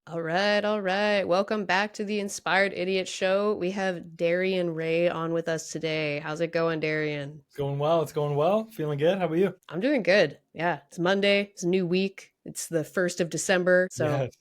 All right, all right. Welcome back to the Inspired Idiot Show. We have Darion Ray on with us today. How's it going, Darion? It's going well. It's going well. Feeling good. How about you? I'm doing good. Yeah, it's Monday. It's a new week. It's the 1st of December. So, Yes.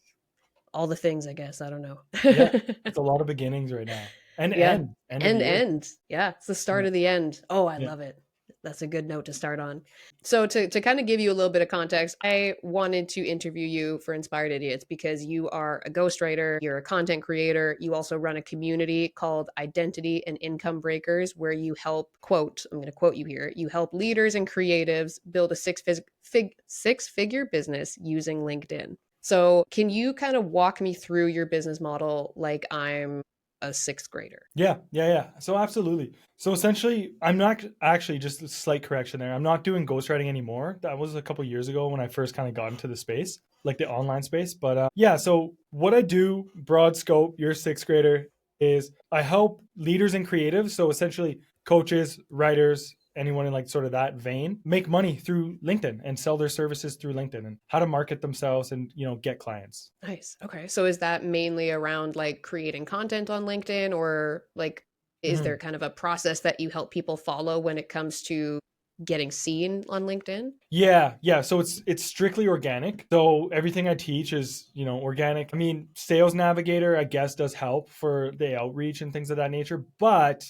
all the things, I guess. I don't know. Yeah. It's a lot of beginnings right now. And Yeah. end of the And year. end. Yeah, it's the start Yeah. of the end. Oh, I Yeah. love it. That's a good note to start on. So to kind of give you a little bit of context, I wanted to interview you for Inspired Idiots because you are a ghostwriter, you're a content creator, you also run a community called Identity and Income Breakers where you help I'm going to quote you here, you help leaders and creatives build a six-figure business using LinkedIn. So, can you kind of walk me through your business model like I'm a sixth grader? Yeah. Yeah. Yeah. So absolutely. So essentially, I'm not actually, just a slight correction there. I'm not doing ghostwriting anymore. That was a couple years ago when I first kind of got into the space, like the online space. But yeah, so what I do, broad scope, you're a sixth grader, is I help leaders and creatives. So essentially, coaches, writers, anyone in like sort of that vein, make money through LinkedIn and sell their services through LinkedIn and how to market themselves and, get clients. Nice. Okay. So is that mainly around like creating content on LinkedIn or like is there Mhm. kind of a process that you help people follow when it comes to getting seen on LinkedIn? Yeah, yeah. So it's strictly organic. So everything I teach is, organic. I mean, Sales Navigator, I guess, does help for the outreach and things of that nature, but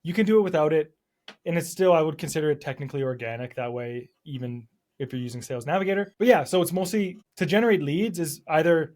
you can do it without it. And it's still, I would consider it technically organic that way, even if you're using Sales Navigator. But yeah, so it's mostly to generate leads is either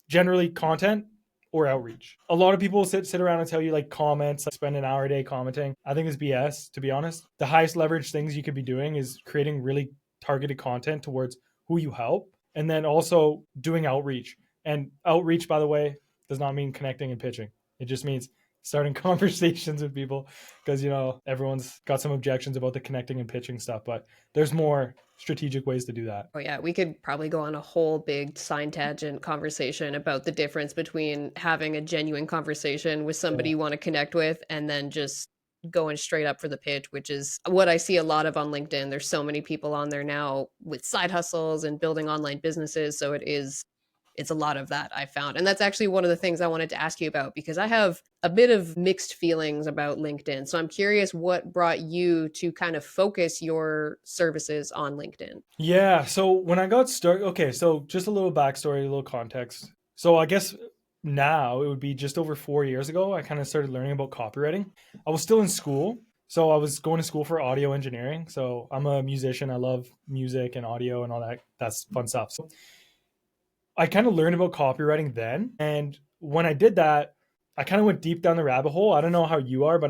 generally content or outreach. A lot of people sit around and tell you like comments, like spend an hour a day commenting. I think it's BS, to be honest. The highest leverage things you could be doing is creating really targeted content towards who you help and then also doing outreach. And outreach, by the way, does not mean connecting and pitching. It just means starting conversations with people because everyone's got some objections about the connecting and pitching stuff, but there's more strategic ways to do that. Oh yeah, we could probably go on a whole big sign tangent conversation about the difference between having a genuine conversation with somebody Yeah. you want to connect with and then just going straight up for the pitch, which is what I see a lot of on LinkedIn. There's so many people on there now with side hustles and building online businesses, so it's a lot of that I found. And that's actually one of the things I wanted to ask you about because I have a bit of mixed feelings about LinkedIn. So I'm curious what brought you to kind of focus your services on LinkedIn. Yeah. So when I got started, okay, so just a little backstory, a little context. So I guess now it would be just over 4 years ago, I kind of started learning about copywriting. I was still in school. So I was going to school for audio engineering. So I'm a musician. I love music and audio and all that. That's fun stuff. So I kind of learned about copywriting then. And when I did that, I kind of went deep down the rabbit hole. I don't know how you are, but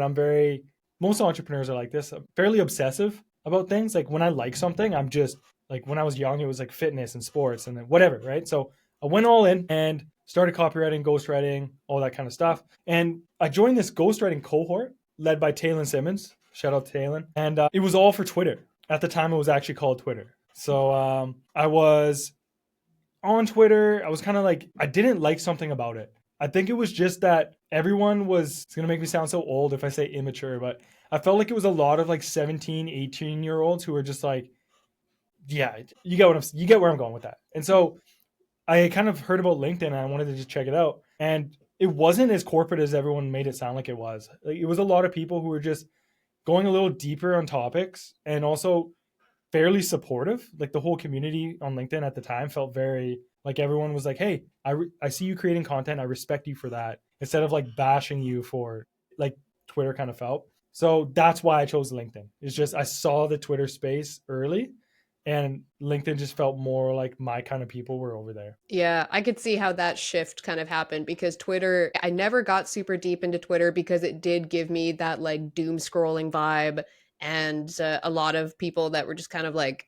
most entrepreneurs are like this. I'm fairly obsessive about things. Like when I like something, I'm just like when I was young, it was like fitness and sports and then whatever, right? So I went all in and started copywriting, ghostwriting, all that kind of stuff. And I joined this ghostwriting cohort led by Taylor Simmons. Shout out to Taylor. And it was all for Twitter. At the time, it was actually called Twitter. So I was on Twitter, I was kind of like, I didn't like something about it. I think it was just that everyone was, it's going to make me sound so old if I say immature, but I felt like it was a lot of like 17, 18-year olds who were just like, yeah, you get where I'm going with that. And so I kind of heard about LinkedIn and I wanted to just check it out. And it wasn't as corporate as everyone made it sound like it was. Like, it was a lot of people who were just going a little deeper on topics and also fairly supportive. Like the whole community on LinkedIn at the time felt very like everyone was like, "Hey, I see you creating content. I respect you for that." Instead of like bashing you for like Twitter kind of felt. So that's why I chose LinkedIn. It's just I saw the Twitter space early and LinkedIn just felt more like my kind of people were over there. Yeah, I could see how that shift kind of happened because Twitter, I never got super deep into Twitter because it did give me that like doom scrolling vibe and a lot of people that were just kind of like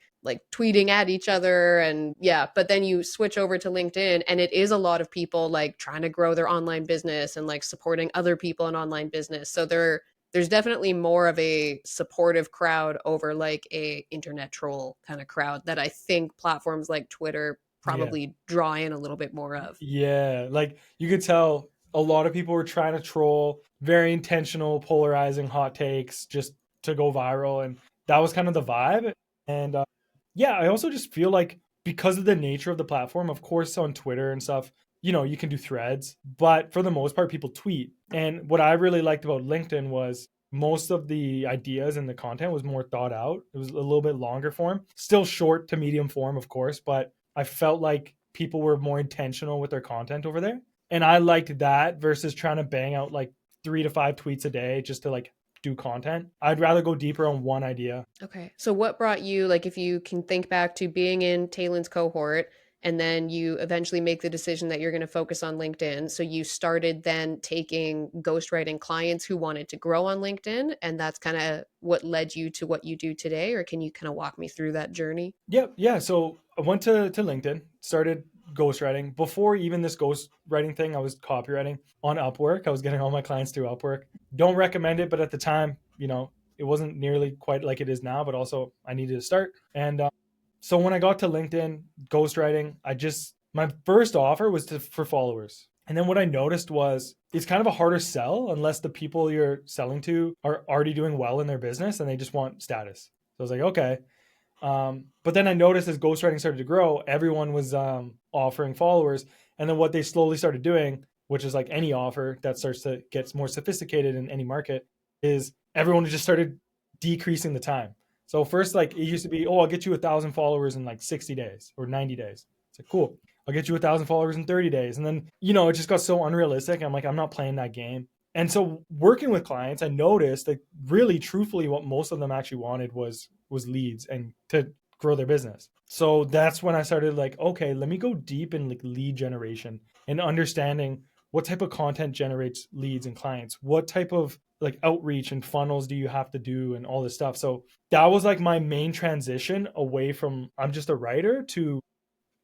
tweeting at each other and yeah, but then you switch over to LinkedIn and it is a lot of people like trying to grow their online business and like supporting other people in online business. So there's definitely more of a supportive crowd over like a internet troll kind of crowd that I think platforms like Twitter Yeah. probably draw in a little bit more of. Yeah, like you could tell a lot of people were trying to troll, very intentional, polarizing hot takes just to go viral. And that was kind of the vibe. And yeah, I also just feel like because of the nature of the platform, of course, on Twitter and stuff, you can do threads, but for the most part, people tweet. And what I really liked about LinkedIn was most of the ideas and the content was more thought out. It was a little bit longer form, still short to medium form, of course, but I felt like people were more intentional with their content over there. And I liked that versus trying to bang out like 3 to 5 tweets a day just to like do content. I'd rather go deeper on one idea. Okay. So what brought you, like, if you can think back to being in Taylon's cohort and then you eventually make the decision that you're going to focus on LinkedIn. So you started then taking ghostwriting clients who wanted to grow on LinkedIn, and that's kind of what led you to what you do today, or can you kind of walk me through that journey? Yeah. So I went to LinkedIn, started ghostwriting. Before even this ghostwriting thing, I was copywriting on Upwork. I was getting all my clients through Upwork. Don't recommend it, but at the time, it wasn't nearly quite like it is now, but also I needed to start. And so when I got to LinkedIn ghostwriting, my first offer was for followers. And then what I noticed was it's kind of a harder sell unless the people you're selling to are already doing well in their business and they just want status. So I was like, okay. But then I noticed as ghostwriting started to grow, everyone was offering followers. And then what they slowly started doing, which is like any offer that starts to get more sophisticated in any market, is everyone just started decreasing the time. So first, like it used to be, oh, I'll get you 1,000 followers in like 60 days or 90 days. It's like, cool. I'll get you 1,000 followers in 30 days. And then, it just got so unrealistic. I'm like, I'm not playing that game. And so working with clients, I noticed that really truthfully what most of them actually wanted was leads and to grow their business. So that's when I started like, okay, let me go deep in like lead generation and understanding what type of content generates leads and clients, what type of like outreach and funnels do you have to do and all this stuff. So that was like my main transition away from I'm just a writer to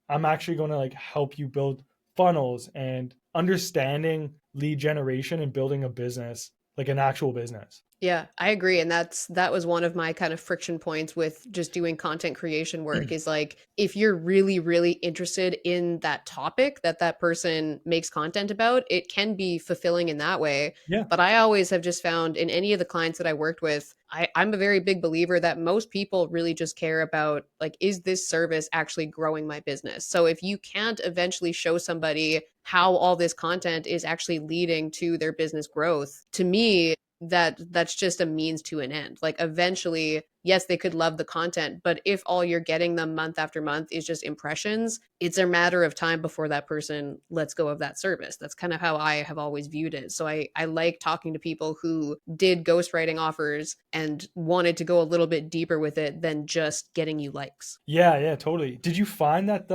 I'm actually going to like help you build funnels and understanding lead generation and building a business, like an actual business. Yeah, I agree. And that was one of my kind of friction points with just doing content creation work is like if you're really, really interested in that topic that that person makes content about, it can be fulfilling in that way. Yeah. But I always have just found in any of the clients that I worked with, I'm a very big believer that most people really just care about like, is this service actually growing my business? So if you can't eventually show somebody how all this content is actually leading to their business growth, to me, that's just a means to an end. Like eventually, yes, they could love the content, but if all you're getting them month after month is just impressions, it's a matter of time before that person lets go of that service. That's kind of how I have always viewed it. So I like talking to people who did ghostwriting offers and wanted to go a little bit deeper with it than just getting you likes. Yeah, totally. Did you find that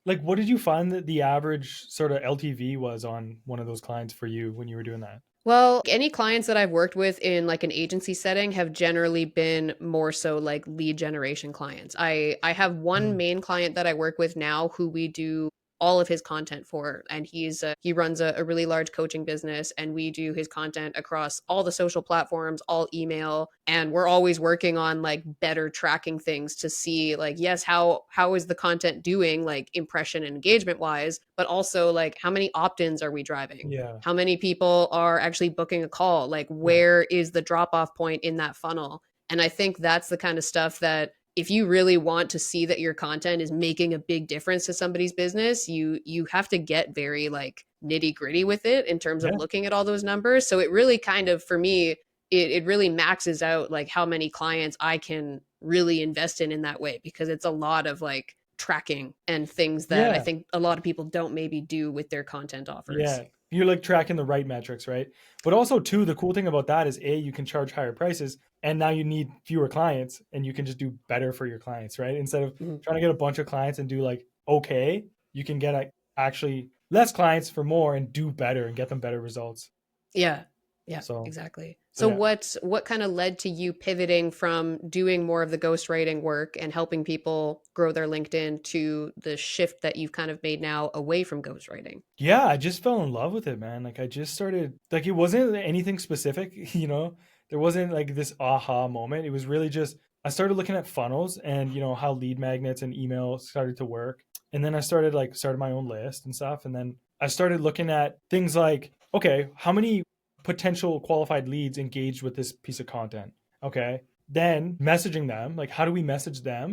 like what did you find that the average sort of LTV was on one of those clients for you when you were doing that? Well, any clients that I've worked with in like an agency setting have generally been more so like lead generation clients. I have one Mm, main client that I work with now who we do all of his content for, and he runs a really large coaching business, and we do his content across all the social platforms, all email, and we're always working on like better tracking things to see like, yes, how is the content doing like impression and engagement wise, but also like how many opt-ins are we driving, yeah. how many people are actually booking a call, like Yeah. where is the drop off point in that funnel. And I think that's the kind of stuff that if you really want to see that your content is making a big difference to somebody's business, you have to get very like nitty gritty with it in terms of Yeah. looking at all those numbers. So it really kind of for me, it really maxes out like how many clients I can really invest in that way, because it's a lot of like tracking and things that I Yeah. think a lot of people don't maybe do with their content offers. Yeah. You're like tracking the right metrics, right? But also too, the cool thing about that is you can charge higher prices and now you need fewer clients and you can just do better for your clients, right? Instead of Mhm. trying to get a bunch of clients and do like okay, you can get actually less clients for more and do better and get them better results. Yeah. Yeah, So, exactly. so So yeah. what kind of led to you pivoting from doing more of the ghostwriting work and helping people grow their LinkedIn to the shift that you've kind of made now away from ghostwriting? Yeah, I just fell in love with it, man. Like I just started like it wasn't anything specific, There wasn't like this aha moment. It was really just I started looking at funnels and how lead magnets and email started to work. And then I started my own list and stuff. And then I started looking at things like, okay, how many potential qualified leads engaged with this piece of content? Okay. Then messaging them, like how do we message them?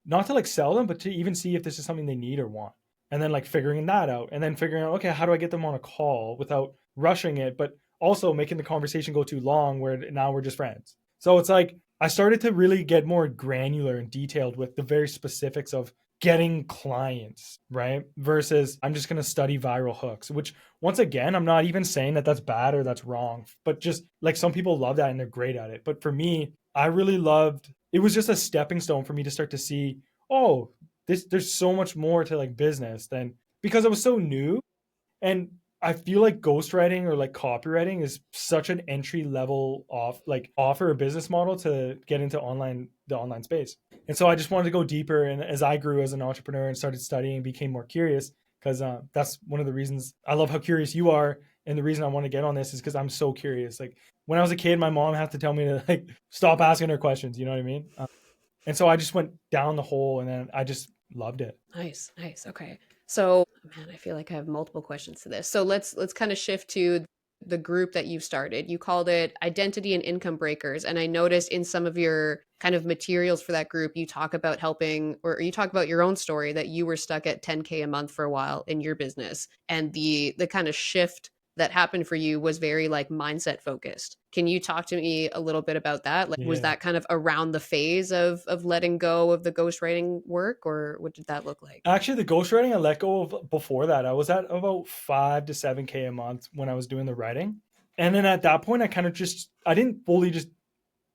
Not to like sell them, but to even see if this is something they need or want. and then like figuring that out, and then figuring out, okay, how do I get them on a call without rushing it, but also making the conversation go too long where now we're just friends. So it's like I started to really get more granular and detailed with the very specifics of getting clients, right? Versus I'm just going to study viral hooks, which once again, I'm not even saying that that's bad or that's wrong, but just like some people love that and they're great at it. But for me, I really loved it was just a stepping stone for me to start to see, oh, there's so much more to like business than because I was so new. And I feel like ghostwriting or like copywriting is such an entry level off like offer a business model to get into the online space. And so I just wanted to go deeper. And as I grew as an entrepreneur and started studying and became more curious, because that's one of the reasons I love how curious you are. And the reason I want to get on this is because I'm so curious. Like when I was a kid, my mom had to tell me to like stop asking her questions. You know what I mean? And so I just went down the hole, and then I just loved it. Nice, nice. Okay. So, man, I feel like I have multiple questions to this. So let's kind of shift to the group that you've started. You called it Identity and Income Breakers, and I noticed in some of your kind of materials for that group, you talk about helping or you talk about your own story that you were stuck at 10K a month for a while in your business, and the kind of shift that happened for you was very like mindset focused. Can you talk to me a little bit about that? Like, was Yeah. that kind of around the phase of letting go of the ghostwriting work, or what did that look like? Actually, the ghostwriting I let go of before that. I was at about 5 to 7K a month when I was doing the writing. And then at that point, I kind of just, I didn't fully just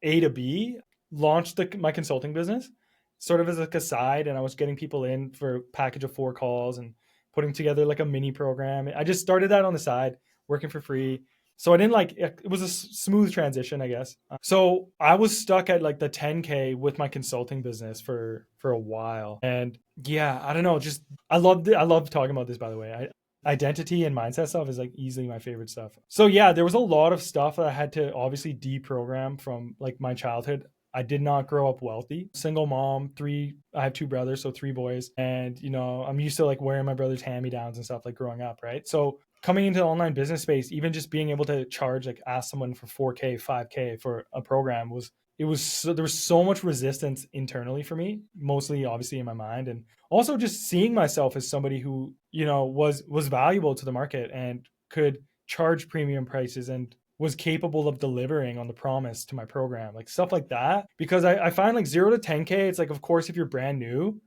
A to B, launched my consulting business sort of as like a side. And I was getting people in for a package of 4 calls and putting together like a mini program. I just started that on the side, working for free. So I didn't like it was a smooth transition, I guess. So I was stuck at like the 10K with my consulting business for a while. And yeah, I don't know, just I love talking about this by the way. Identity and mindset stuff is like easily my favorite stuff. So yeah, there was a lot of stuff that I had to obviously deprogram from like my childhood. I did not grow up wealthy. Single mom, I have 2 brothers, so 3 boys. And, I'm used to like wearing my brother's hand me downs and stuff like growing up, right? So coming into the online business space, even just being able to charge, like ask someone for 4K, 5K for a program there was so much resistance internally for me, mostly obviously in my mind. And also just seeing myself as somebody who, was valuable to the market and could charge premium prices and was capable of delivering on the promise to my program, like stuff like that. Because I find like 0 to 10K, it's like, of course, if you're brand new,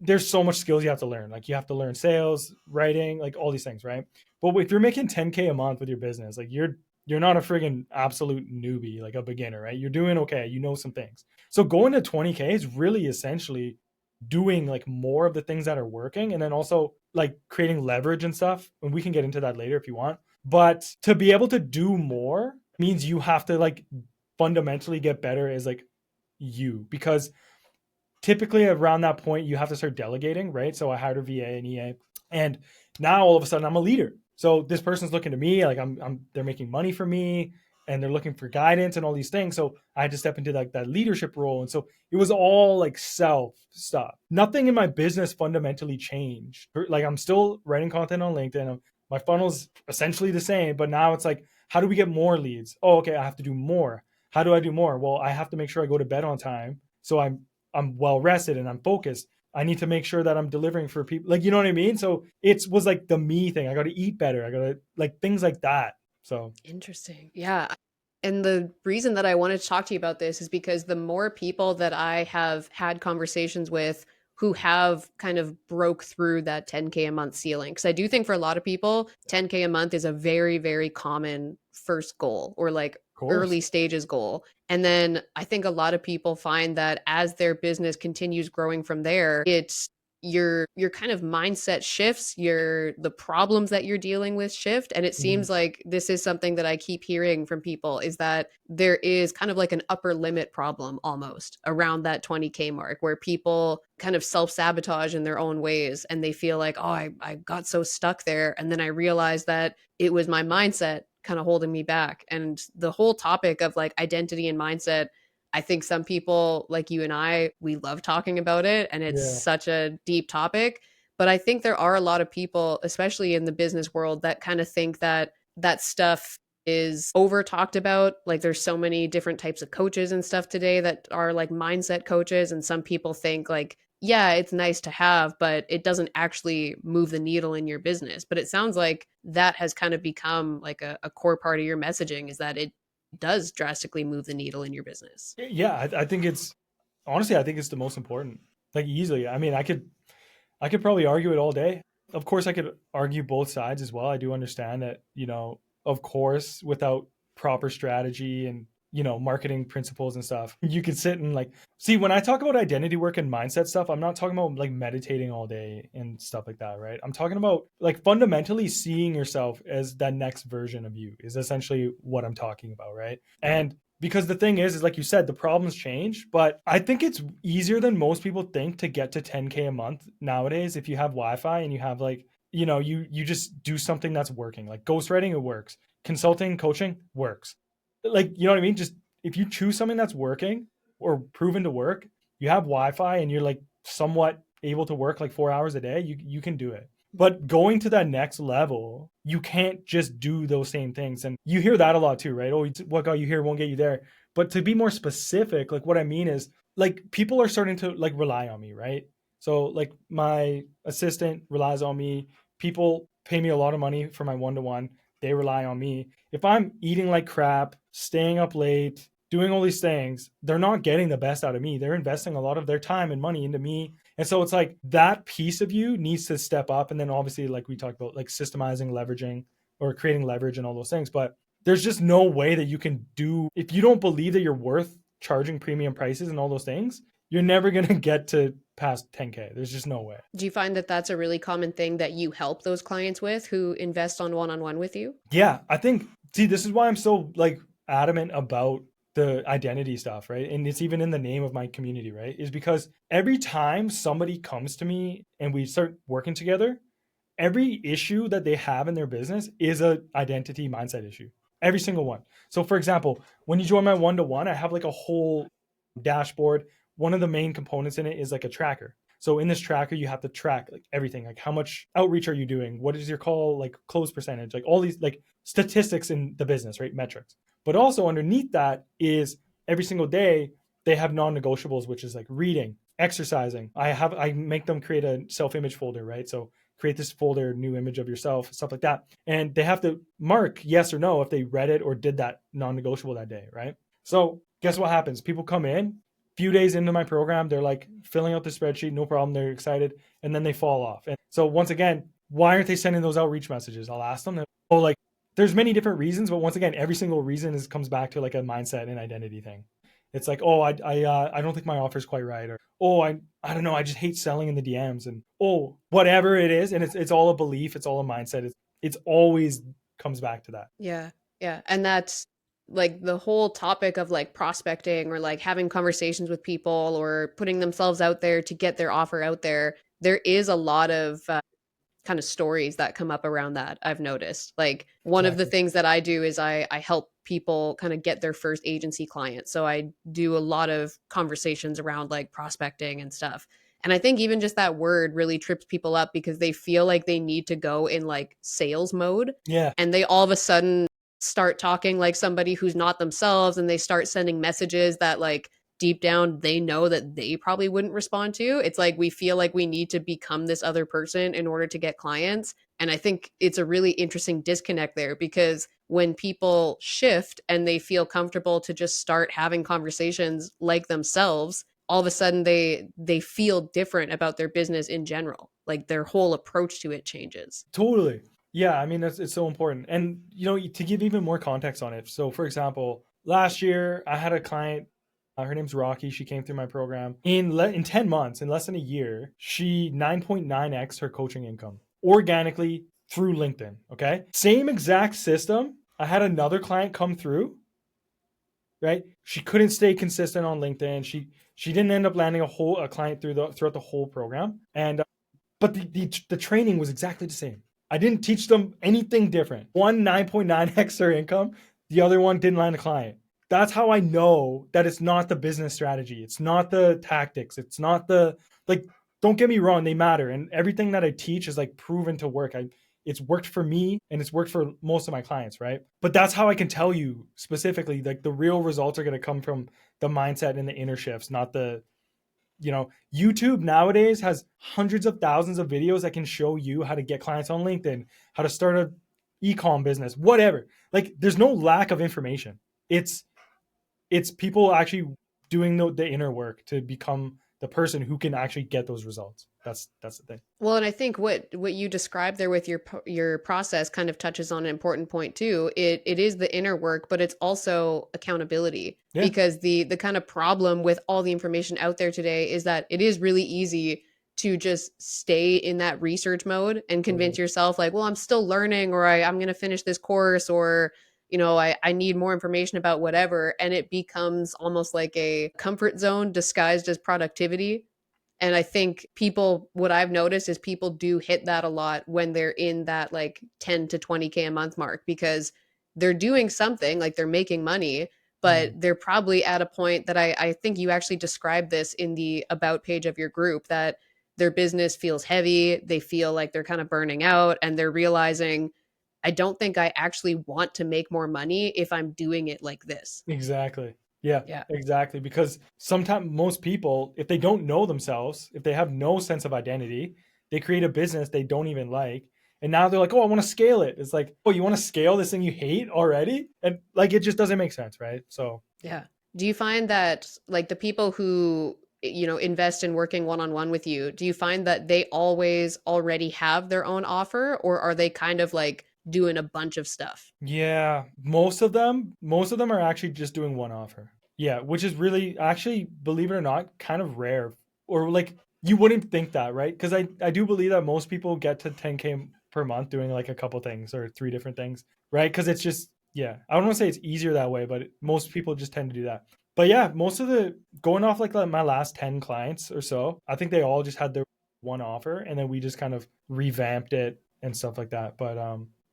there's so much skills you have to learn. Like you have to learn sales, writing, like all these things, right? But if you're making 10K a month with your business, like you're not a friggin' absolute newbie, like a beginner, right? You're doing okay. You know some things. So going to 20K is really essentially doing like more of the things that are working, and then also like creating leverage and stuff. And we can get into that later if you want. But to be able to do more means you have to like fundamentally get better as like you, because typically around that point you have to start delegating, right? So I hired a VA and EA, and now all of a sudden I'm a leader. So this person's looking to me like they're making money for me, and they're looking for guidance and all these things. So I had to step into like that leadership role. And so it was all like self stuff. Nothing in my business fundamentally changed. Like I'm still writing content on LinkedIn. My funnel's essentially the same, but now it's like, how do we get more leads? Oh, okay, I have to do more. How do I do more? Well, I have to make sure I go to bed on time, so I'm well rested and I'm focused. I need to make sure that I'm delivering for people. Like, you know what I mean? So it was like the me thing. I got to eat better. I got to like things like that. So Interesting. Yeah. And the reason that I wanted to talk to you about this is because the more people that I have had conversations with who have kind of broke through that 10K a month ceiling, because I do think for a lot of people, 10K a month is a very, very common first goal or like of course. early stages goal. And then I think a lot of people find that as their business continues growing from there, it's your kind of mindset shifts, the problems that you're dealing with shift. And it Mhm. seems like this is something that I keep hearing from people, is that there is kind of like an upper limit problem almost around that 20K mark, where people kind of self-sabotage in their own ways, and they feel like, oh, I got so stuck there, and then I realized that it was my mindset kind of holding me back. And the whole topic of like identity and mindset, I think some people like you and I, we love talking about it, and it's Yeah. such a deep topic. But I think there are a lot of people, especially in the business world, that kind of think that that stuff is over talked about. Like there's so many different types of coaches and stuff today that are like mindset coaches. And some people think like yeah, it's nice to have, but it doesn't actually move the needle in your business. But it sounds like that has kind of become like a core part of your messaging, is that it does drastically move the needle in your business. Yeah, I think it's honestly, I think it's the most important. Like easily. I mean, I could probably argue it all day. Of course, I could argue both sides as well. I do understand that, of course, without proper strategy and, marketing principles and stuff, you could sit and like, see, when I talk about identity work and mindset stuff, I'm not talking about like meditating all day and stuff like that, right? I'm talking about like fundamentally seeing yourself as that next version of you is essentially what I'm talking about, right? And because the thing is like you said, the problems change, but I think it's easier than most people think to get to 10K a month nowadays if you have Wi-Fi and you have like, you just do something that's working. Like ghostwriting, it works. Consulting, coaching works. Like, you know what I mean? Just if you choose something that's working or proven to work, you have Wi-Fi and you're like somewhat able to work like 4 hours a day, you can do it. But going to that next level, you can't just do those same things. And you hear that a lot too, right? Oh, what got you here won't get you there. But to be more specific, like what I mean is like people are starting to like rely on me, right? So like my assistant relies on me. People pay me a lot of money for my one-to-one. They rely on me. If I'm eating like crap, staying up late, doing all these things, they're not getting the best out of me. They're investing a lot of their time and money into me. And so it's like that piece of you needs to step up. And then obviously, like we talked about, like systemizing, leveraging, or creating leverage and all those things. But there's just no way that you can do, if you don't believe that you're worth charging premium prices and all those things, you're never going to get to past 10K. There's just no way. Do you find that that's a really common thing that you help those clients with who invest on one with you? Yeah, I think, see, this is why I'm so like adamant about the identity stuff, right? And it's even in the name of my community, right? Is because every time somebody comes to me and we start working together, every issue that they have in their business is a identity mindset issue. Every single one. So for example, when you join my one-to-one, I have like a whole dashboard. One of the main components in it is like a tracker. So in this tracker, you have to track like everything, like how much outreach are you doing? What is your call like close percentage? Like all these like statistics in the business, right? Metrics. But also underneath that is every single day they have non-negotiables, which is like reading, exercising. I make them create a self-image folder, right? So create this folder, new image of yourself, stuff like that. And they have to mark yes or no if they read it or did that non-negotiable that day, right? So guess what happens? People come in, few days into my program, they're like filling out the spreadsheet, no problem, they're excited, and then they fall off. And so once again, why aren't they sending those outreach messages? I'll ask them. Oh, like there's many different reasons, but once again, every single reason comes back to like a mindset and identity thing. It's like, oh, I don't think my offer is quite right, or oh, I don't know, I just hate selling in the DMs, and oh, whatever it is, and it's all a belief, it's all a mindset. It's always comes back to that. Yeah. Yeah. And that's like the whole topic of like prospecting or like having conversations with people or putting themselves out there to get their offer out there. There is a lot of kind of stories that come up around that, I've noticed. Like one of the Exactly. things that I do is I help people kind of get their first agency client. So I do a lot of conversations around like prospecting and stuff. And I think even just that word really trips people up because they feel like they need to go in like sales mode, Yeah, and they all of a sudden start talking like somebody who's not themselves, and they start sending messages that like deep down they know that they probably wouldn't respond to. It's like we feel like we need to become this other person in order to get clients. And I think it's a really interesting disconnect there, because when people shift and they feel comfortable to just start having conversations like themselves, all of a sudden they feel different about their business in general. Like their whole approach to it changes. totally. Yeah, I mean it's so important. And to give even more context on it. So for example, last year I had a client, her name's Rocky. She came through my program in 10 months, in less than a year. She 9.9x her coaching income organically through LinkedIn. Okay. Same exact system. I had another client come through, right? She couldn't stay consistent on LinkedIn. She didn't end up landing a client throughout the whole program. And but the training was exactly the same. I didn't teach them anything different. One 9.9x their income, the other one didn't land a client. That's how I know that it's not the business strategy. It's not the tactics. It's not the like. Don't get me wrong, they matter, and everything that I teach is like proven to work. It's worked for me and it's worked for most of my clients, right? But that's how I can tell you specifically like the real results are going to come from the mindset and the inner shifts, not the YouTube nowadays has hundreds of thousands of videos that can show you how to get clients on LinkedIn, how to start a e-com business, whatever. Like there's no lack of information. It's it's people actually doing the inner work to become the person who can actually get those results. That's the thing. Well, and I think what you described there with your process kind of touches on an important point too. It is the inner work, but it's also accountability, Yeah. because the kind of problem with all the information out there today is that it is really easy to just stay in that research mode and convince Totally. yourself like, well, I'm still learning, or I'm going to finish this course, or I need more information about whatever, and it becomes almost like a comfort zone disguised as productivity. And I think people, what I've noticed is people do hit that a lot when they're in that like 10 to 20K a month mark, because they're doing something, like they're making money, but Mm. they're probably at a point that I think you actually described this in the about page of your group, that their business feels heavy. They feel like they're kind of burning out, and they're realizing, I don't think I actually want to make more money if I'm doing it like this. Exactly. Yeah, Yeah. exactly. Because sometimes most people, if they don't know themselves, if they have no sense of identity, they create a business they don't even like. And now they're like, oh, I want to scale it. It's like, oh, you want to scale this thing you hate already? And like, it just doesn't make sense, right? So, Yeah. Do you find that like the people who, invest in working one-on-one with you, do you find that they always already have their own offer, or are they kind of like doing a bunch of stuff? yeah, most of them are actually just doing one offer. Yeah, which is really actually, believe it or not, kind of rare. Or like you wouldn't think that, right? Because I do believe that most people get to 10K per month doing like a couple things or three different things, right? Because it's just yeah, I don't want to say it's easier that way, but most people just tend to do that. But yeah, most of the going off like my last 10 clients or so, I think they all just had their one offer and then we just kind of revamped it and stuff like that. But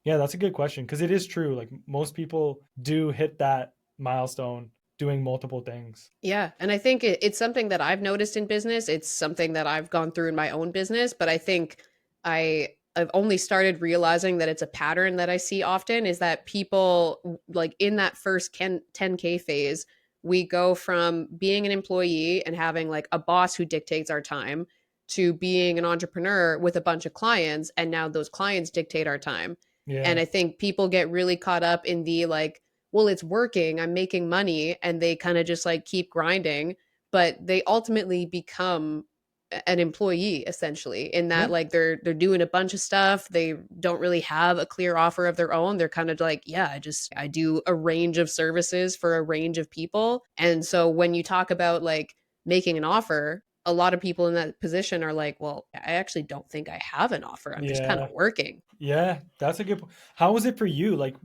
yeah, that's a good question because it is true. Like most people do hit that milestone doing multiple things. Yeah. And I think it's something that I've noticed in business. It's something that I've gone through in my own business, but I think I've only started realizing that it's a pattern that I see often, is that people like in that first 10K phase, we go from being an employee and having like a boss who dictates our time to being an entrepreneur with a bunch of clients. And now those clients dictate our time. And Yeah. I think people get really caught up in the like, well, it's working, I'm making money, and they kind of just like keep grinding, but they ultimately become an employee essentially, in Yeah. that like they're doing a bunch of stuff. They don't really have a clear offer of their own. They're kind of like, yeah, I do a range of services for a range of people. And so when you talk about like making an offer, a lot of people in that position are like, well, I actually don't think I have an offer, I'm just kind Yeah. of working. Yeah. That's a good point. How was it for you? Like,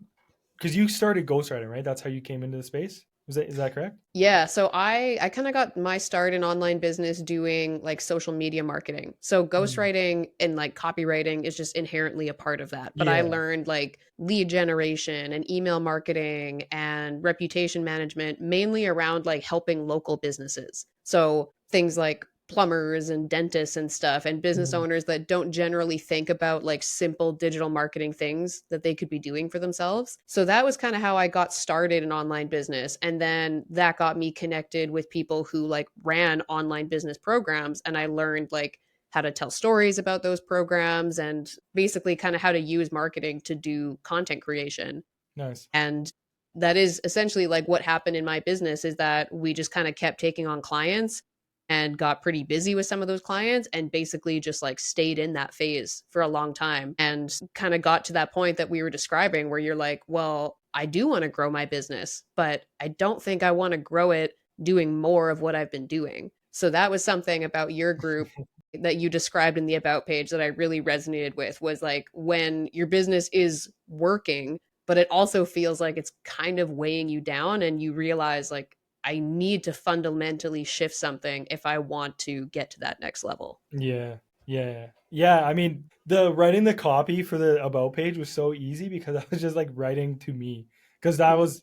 because you started ghostwriting, right? That's how you came into the space. Is that correct? Yeah, so I kind of got my start in online business doing like social media marketing. So Mm. ghostwriting and like copywriting is just inherently a part of that. But I Yeah. learned like lead generation and email marketing and reputation management, mainly around like helping local businesses. So things like plumbers and dentists and stuff, and business Mm. owners that don't generally think about like simple digital marketing things that they could be doing for themselves. So that was kind of how I got started in online business, and then that got me connected with people who like ran online business programs, and I learned like how to tell stories about those programs, and basically kind of how to use marketing to do content creation. Nice. And that is essentially like what happened in my business, is that we just kind of kept taking on clients and got pretty busy with some of those clients, and basically just like stayed in that phase for a long time, and kind of got to that point that we were describing, where you're like, well, I do want to grow my business, but I don't think I want to grow it doing more of what I've been doing. So that was something about your group that you described in the about page that I really resonated with, was like when your business is working, but it also feels like it's kind of weighing you down, and you realize like, I need to fundamentally shift something if I want to get to that next level. Yeah. Yeah. Yeah. I mean, the writing the copy for the about page was so easy because I was just like writing to me because that Mhm. was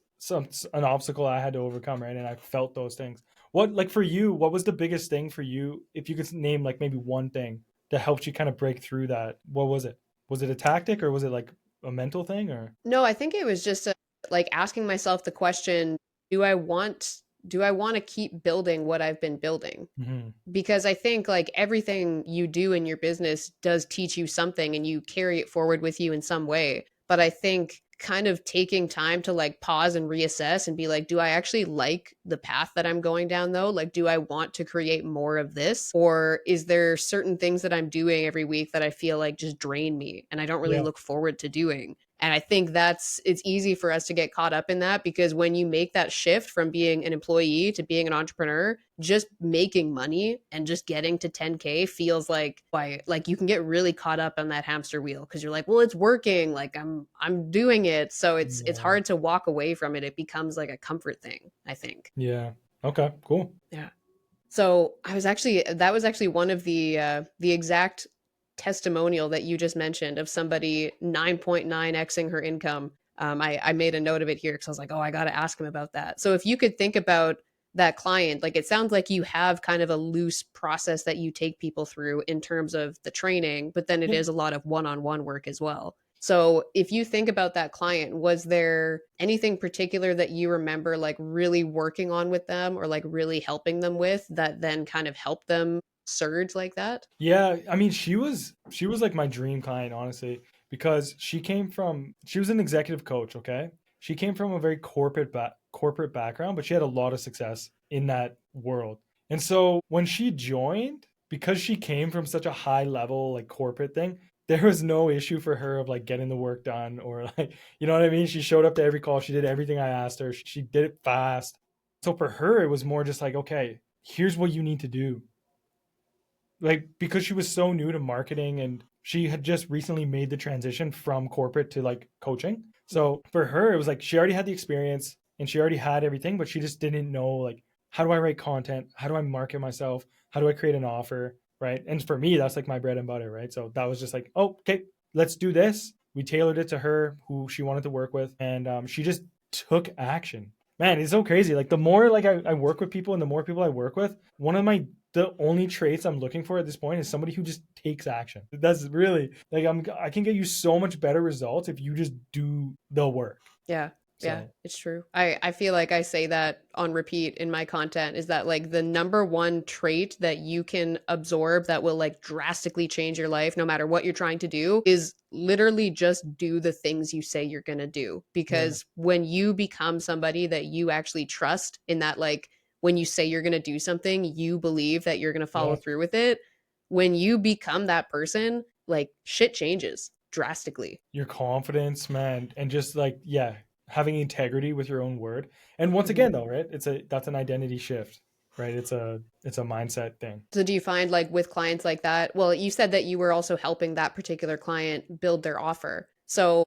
an obstacle I had to overcome, right? And I felt those things. What like for you, what was the biggest thing for you if you could name like maybe one thing that helped you kind of break through that? What was it? Was it a tactic or was it like a mental thing or No, I think it was just like asking myself the question, do I want do I want to keep building what I've been building? Hmm. Because I think like everything you do in your business does teach you something and you carry it forward with you in some way. But I think kind of taking time to like pause and reassess and be like, do I actually like the path that I'm going down though? Like, do I want to create more of this? Or is there certain things that I'm doing every week that I feel like just drain me and I don't really Yeah. look forward to doing? And I think it's easy for us to get caught up in that because when you make that shift from being an employee to being an entrepreneur, just making money and just getting to 10K feels like why like you can get really caught up on that hamster wheel because you're like, well, it's working, like I'm doing it. So it's Yeah. hard to walk away from it. It becomes like a comfort thing, I think. Yeah. Okay. Cool. Yeah. So I was actually that was actually one of the exact testimonial that you just mentioned of somebody 9.9xing her income. I made a note of it here because I was like, oh, I got to ask him about that. So if you could think about that client, like it sounds like you have kind of a loose process that you take people through in terms of the training, but then it Yeah. is a lot of one-on-one work as well. So if you think about that client, was there anything particular that you remember like really working on with them or like really helping them with that then kind of helped them surge like that? Yeah, I mean, she was like my dream client, honestly, because she was an executive coach, okay? She came from a very corporate background, but she had a lot of success in that world. And so when she joined, because she came from such a high level like corporate thing, there was no issue for her of like getting the work done or like, you know what I mean? She showed up to every call, she did everything I asked her. She did it fast. So for her, it was more just like, okay, here's what you need to do, like because she was so new to marketing and she had just recently made the transition from corporate to like coaching. So for her it was like she already had the experience and she already had everything, but she just didn't know like, how do I write content, how do I market myself, how do I create an offer, right? And for me that's like my bread and butter, right? So that was just like, oh, okay, let's do this. We tailored it to her, who she wanted to work with, and she just took action. Man, it's so crazy. Like the more like I work with people and the more people I work with, one of my the only traits I'm looking for at this point is somebody who just takes action. That's really like I can get you so much better results if you just do the work. Yeah. Yeah, So it's true. I feel like I say that on repeat in my content is that like the number one trait that you can absorb that will like drastically change your life no matter what you're trying to do is literally just do the things you say you're going to do. yeah, Because when you become somebody that you actually trust in that like when you say you're going to do something, you believe that you're going to follow yeah, through with it. When you become that person, like shit changes drastically. your confidence, man, and just like yeah, having integrity with your own word. And once Mhm. again, though, right? That's an identity shift, right? It's a mindset thing. So do you find like with clients like that, well, you said that you were also helping that particular client build their offer. So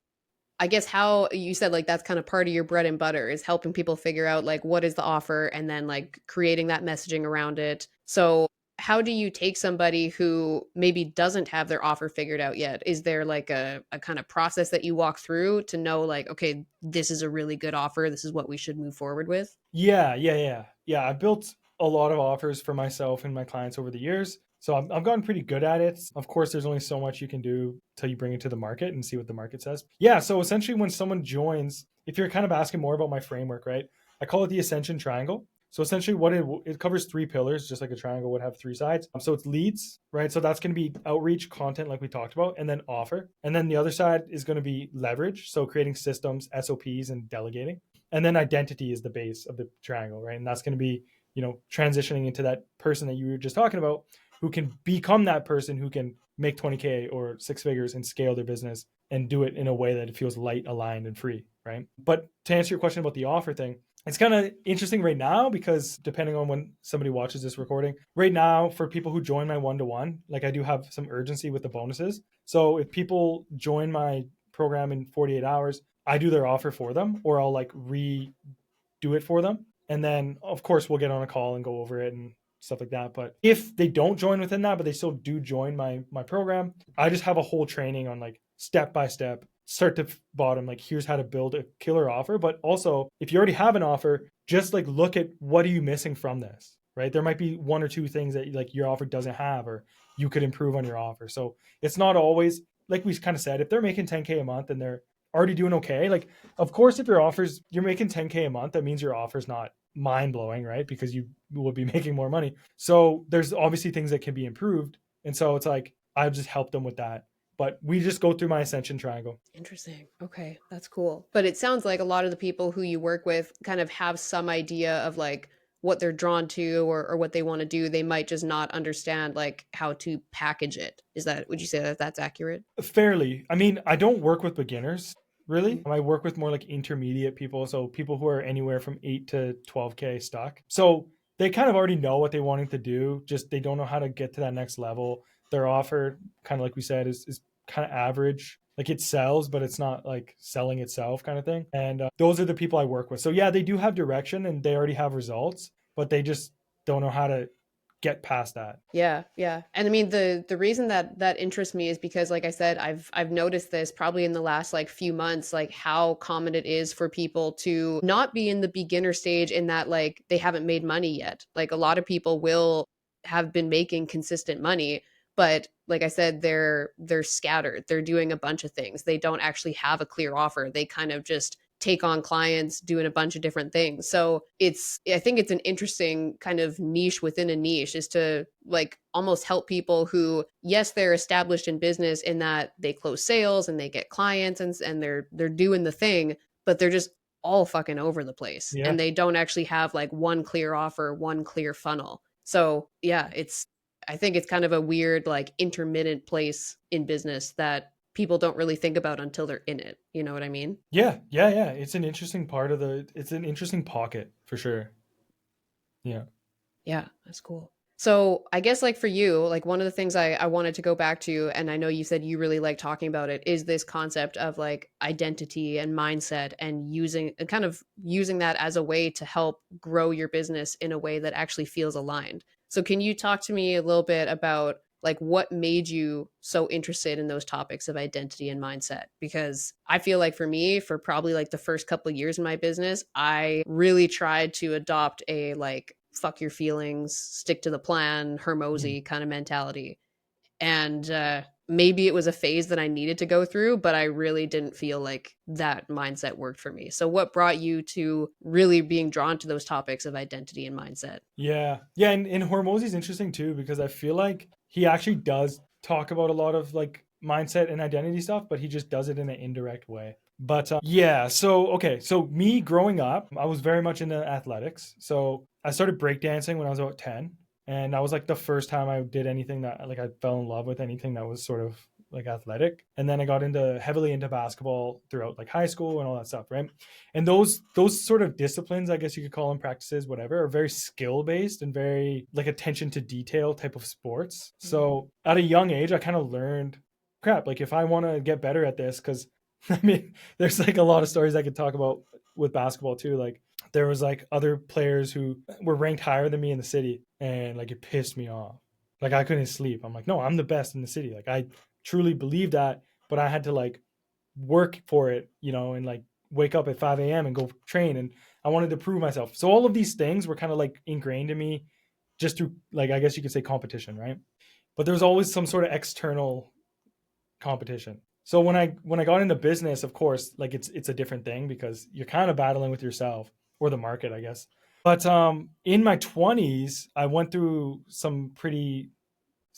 I guess how you said like that's kind of part of your bread and butter is helping people figure out like what is the offer and then like creating that messaging around it. So how do you take somebody who maybe doesn't have their offer figured out yet? Is there like a kind of process that you walk through to know like, okay, this is a really good offer. This is what we should move forward with? Yeah. I built a lot of offers for myself and my clients over the years. So I've gotten pretty good at it. Of course, there's only so much you can do till you bring it to the market and see what the market says. Yeah. So essentially, when someone joins, if you're kind of asking more about my framework, right? I call it the ascension triangle. So essentially, what it covers three pillars, just like a triangle would have three sides. So it's leads, right? So that's going to be outreach, content, like we talked about, and then offer. And then the other side is going to be leverage. So creating systems, SOPs, and delegating. And then identity is the base of the triangle, right? And that's going to be, transitioning into that person that you were just talking about, who can become that person who can make 20K or six figures and scale their business and do it in a way that it feels light, aligned, and free, right? But to answer your question about the offer thing, it's kind of interesting right now because depending on when somebody watches this recording, right now for people who join my one-to-one, like I do have some urgency with the bonuses. So if people join my program in 48 hours, I do their offer for them, or I'll like redo it for them. And then of course we'll get on a call and go over it and stuff like that. But if they don't join within that, but they still do join my program, I just have a whole training on like step by step, start to bottom, like here's how to build a killer offer. But also if you already have an offer, just like look at what are you missing from this, right? There might be one or two things that like your offer doesn't have, or you could improve on your offer. So it's not always, like we kind of said, if they're making 10K a month and they're already doing okay. Like, of course, if your offers, you're making 10K a month, that means your offer's not mind blowing, right? Because you will be making more money. So there's obviously things that can be improved. And so it's like, I've just helped them with that. But we just go through my ascension triangle. Interesting. Okay, that's cool. But it sounds like a lot of the people who you work with kind of have some idea of like what they're drawn to or what they want to do. They might just not understand like how to package it. Is that, would you say that that's accurate? Fairly. I mean, I don't work with beginners Mm. really. I work with more like intermediate people. So people who are anywhere from 8 to 12K stuck. So they kind of already know what they wanting to do. Just they don't know how to get to that next level. Their offer, kind of like we said, is kind of average. Like it sells, but it's not like selling itself kind of thing. And those are the people I work with. So yeah, they do have direction and they already have results, but they just don't know how to get past that. Yeah, yeah. And I mean the reason that that interests me is because like I said, I've noticed this probably in the last like few months, like how common it is for people to not be in the beginner stage in that like they haven't made money yet. Like a lot of people will have been making consistent money, but like I said, they're scattered. They're doing a bunch of things. They don't actually have a clear offer. They kind of just take on clients doing a bunch of different things. So it's, I think it's an interesting kind of niche within a niche is to like almost help people who, yes, they're established in business in that they close sales and they get clients and they're doing the thing, but they're just all fucking over the place Yeah. and they don't actually have like one clear offer, one clear funnel. So yeah, it's, I think it's kind of a weird like intermittent place in business that people don't really think about until they're in it. You know what I mean? Yeah, yeah, yeah. It's an interesting part of the. It's an interesting pocket for sure. Yeah. Yeah, that's cool. So I guess like for you, like one of the things I wanted to go back to, and I know you said you really like talking about it, is this concept of like identity and mindset and using and kind of using that as a way to help grow your business in a way that actually feels aligned. So can you talk to me a little bit about like what made you so interested in those topics of identity and mindset? Because I feel like for me, for probably like the first couple of years in my business, I really tried to adopt a like fuck your feelings, stick to the plan, Mm. Hermosi kind of mentality. And maybe it was a phase that I needed to go through, but I really didn't feel like that mindset worked for me. So, what brought you to really being drawn to those topics of identity and mindset? Yeah, yeah, and Hormozi's interesting too because I feel like he actually does talk about a lot of like mindset and identity stuff, but he just does it in an indirect way. But yeah, so okay, so me growing up, I was very much into athletics. So I started breakdancing when I was about 10, and that was like the first time I did anything that like I fell in love with anything that was sort of like athletic. And then I got into heavily into basketball throughout like high school and all that stuff, right? And those sort of disciplines, I guess you could call them practices, whatever, are very skill based and very like attention to detail type of sports. Mm. So at a young age I kind of learned, crap, like if I want to get better at this, because I mean there's like a lot of stories I could talk about with basketball too. Like there was like other players who were ranked higher than me in the city, and like it pissed me off. Like I couldn't sleep. I'm like, no, I'm the best in the city. Like I truly believe that, but I had to like work for it, and like wake up at 5 a.m. and go train. And I wanted to prove myself. So all of these things were kind of like ingrained in me just through, like, I guess you could say competition, right? But there was always some sort of external competition. So when I got into business, of course, like it's a different thing because you're kind of battling with yourself or the market, I guess. But in my 20s, I went through some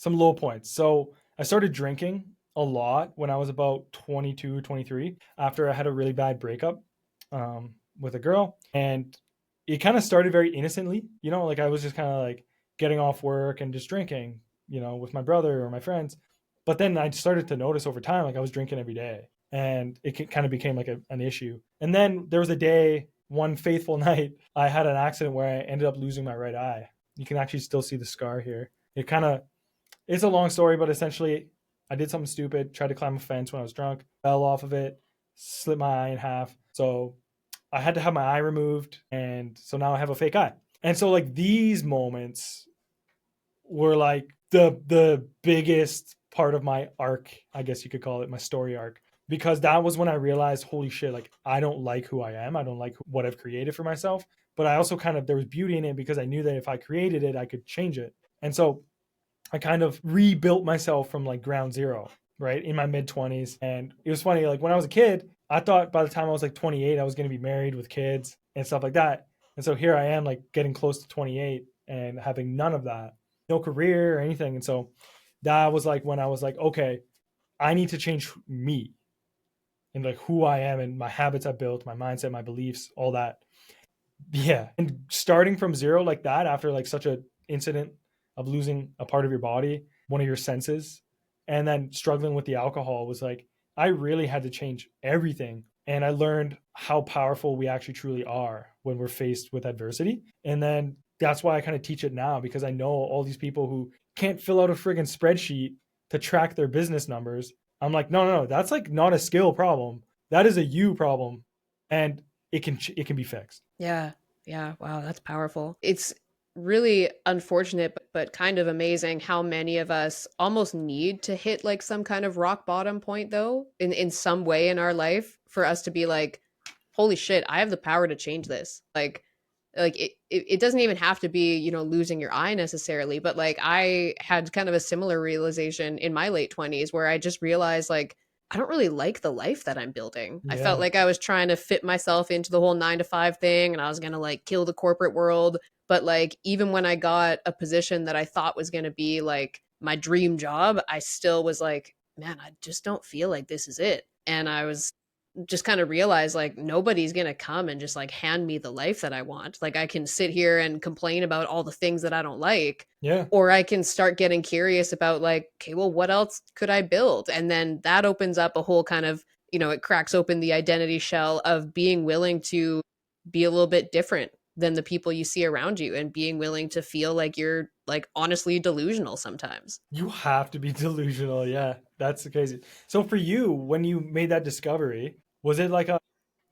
low points. So I started drinking a lot when I was about 22, 23, after I had a really bad breakup with a girl. And it kind of started very innocently, like I was just kind of like getting off work and just drinking, with my brother or my friends. But then I started to notice over time, like I was drinking every day and it kind of became like an issue. And then there was a day, one faithful night, I had an accident where I ended up losing my right eye. You can actually still see the scar here. It's a long story, but essentially, I did something stupid, tried to climb a fence when I was drunk, fell off of it, slit my eye in half. So I had to have my eye removed. And so now I have a fake eye. And so, like, these moments were like the biggest part of my arc, I guess you could call it, my story arc. Because that was when I realized, holy shit, like, I don't like who I am. I don't like what I've created for myself. But I also there was beauty in it because I knew that if I created it, I could change it. And so I kind of rebuilt myself from like ground zero, right? In my mid 20s. And it was funny, like when I was a kid, I thought by the time I was like 28, I was going to be married with kids and stuff like that. And so here I am, like getting close to 28 and having none of that, no career or anything. And so that was like when I was like, okay, I need to change me and like who I am and my habits I built, my mindset, my beliefs, all that. Yeah. And starting from zero like that after like such a incident of losing a part of your body, one of your senses, and then struggling with the alcohol was like, I really had to change everything. And I learned how powerful we actually truly are when we're faced with adversity. And then that's why I kind of teach it now, because I know all these people who can't fill out a friggin' spreadsheet to track their business numbers. I'm like, no, no, no, that's like not a skill problem. That is a you problem. And it can be fixed. Yeah. Yeah. Wow, that's powerful. It's really unfortunate, but kind of amazing how many of us almost need to hit like some kind of rock bottom point though, in some way in our life for us to be like, holy shit, I have the power to change this. Like it doesn't even have to be, you know, losing your eye necessarily, but like I had kind of a similar realization in my late 20s where I just realized like I don't really like the life that I'm building. I felt Yeah. like I was trying to fit myself into the whole 9 to 5 thing and I was going to like kill the corporate world, but like even when I got a position that I thought was going to be like my dream job, I still was like, man, I just don't feel like this is it. And I was just kind of realize like nobody's going to come and just like hand me the life that I want. Like I can sit here and complain about all the things that I don't like, Yeah. or I can start getting curious about like, okay, well, what else could I build? And then that opens up a whole kind of, you know, it cracks open the identity shell of being willing to be a little bit different than the people you see around you and being willing to feel like you're like honestly delusional sometimes. You have to be delusional. Yeah, that's crazy. So for you, when you made that discovery, was it like a,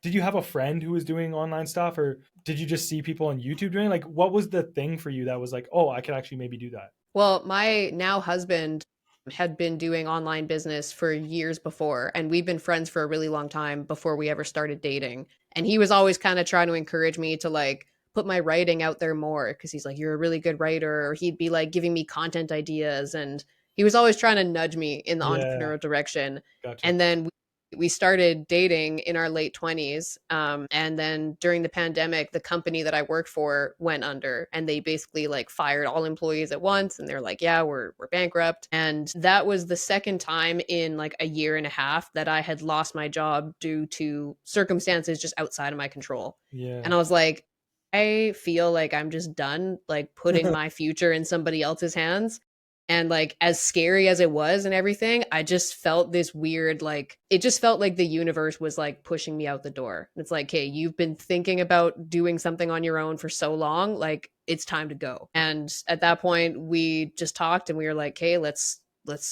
did you have a friend who was doing online stuff, or did you just see people on YouTube doing, like, what was the thing for you that was like, oh, I could actually maybe do that? Well, my now husband had been doing online business for years before, and we've been friends for a really long time before we ever started dating. And he was always kind of trying to encourage me to like put my writing out there more because he's like, you're a really good writer. Or he'd be like giving me content ideas. And he was always trying to nudge me in the Yeah, entrepreneurial direction. gotcha. And then we started dating in our late 20s. And then during the pandemic, the company that I worked for went under and they basically like fired all employees at once. And they're like, yeah, we're bankrupt. And that was the second time in like a year and a half that I had lost my job due to circumstances just outside of my control. Yeah. And I was like, I feel like I'm just done like putting my future in somebody else's hands. And like as scary as it was and everything, I just felt this weird like it just felt like the universe was like pushing me out the door. It's like, "Hey, you've been thinking about doing something on your own for so long, like it's time to go." And at that point, we just talked and we were like, "Hey, let's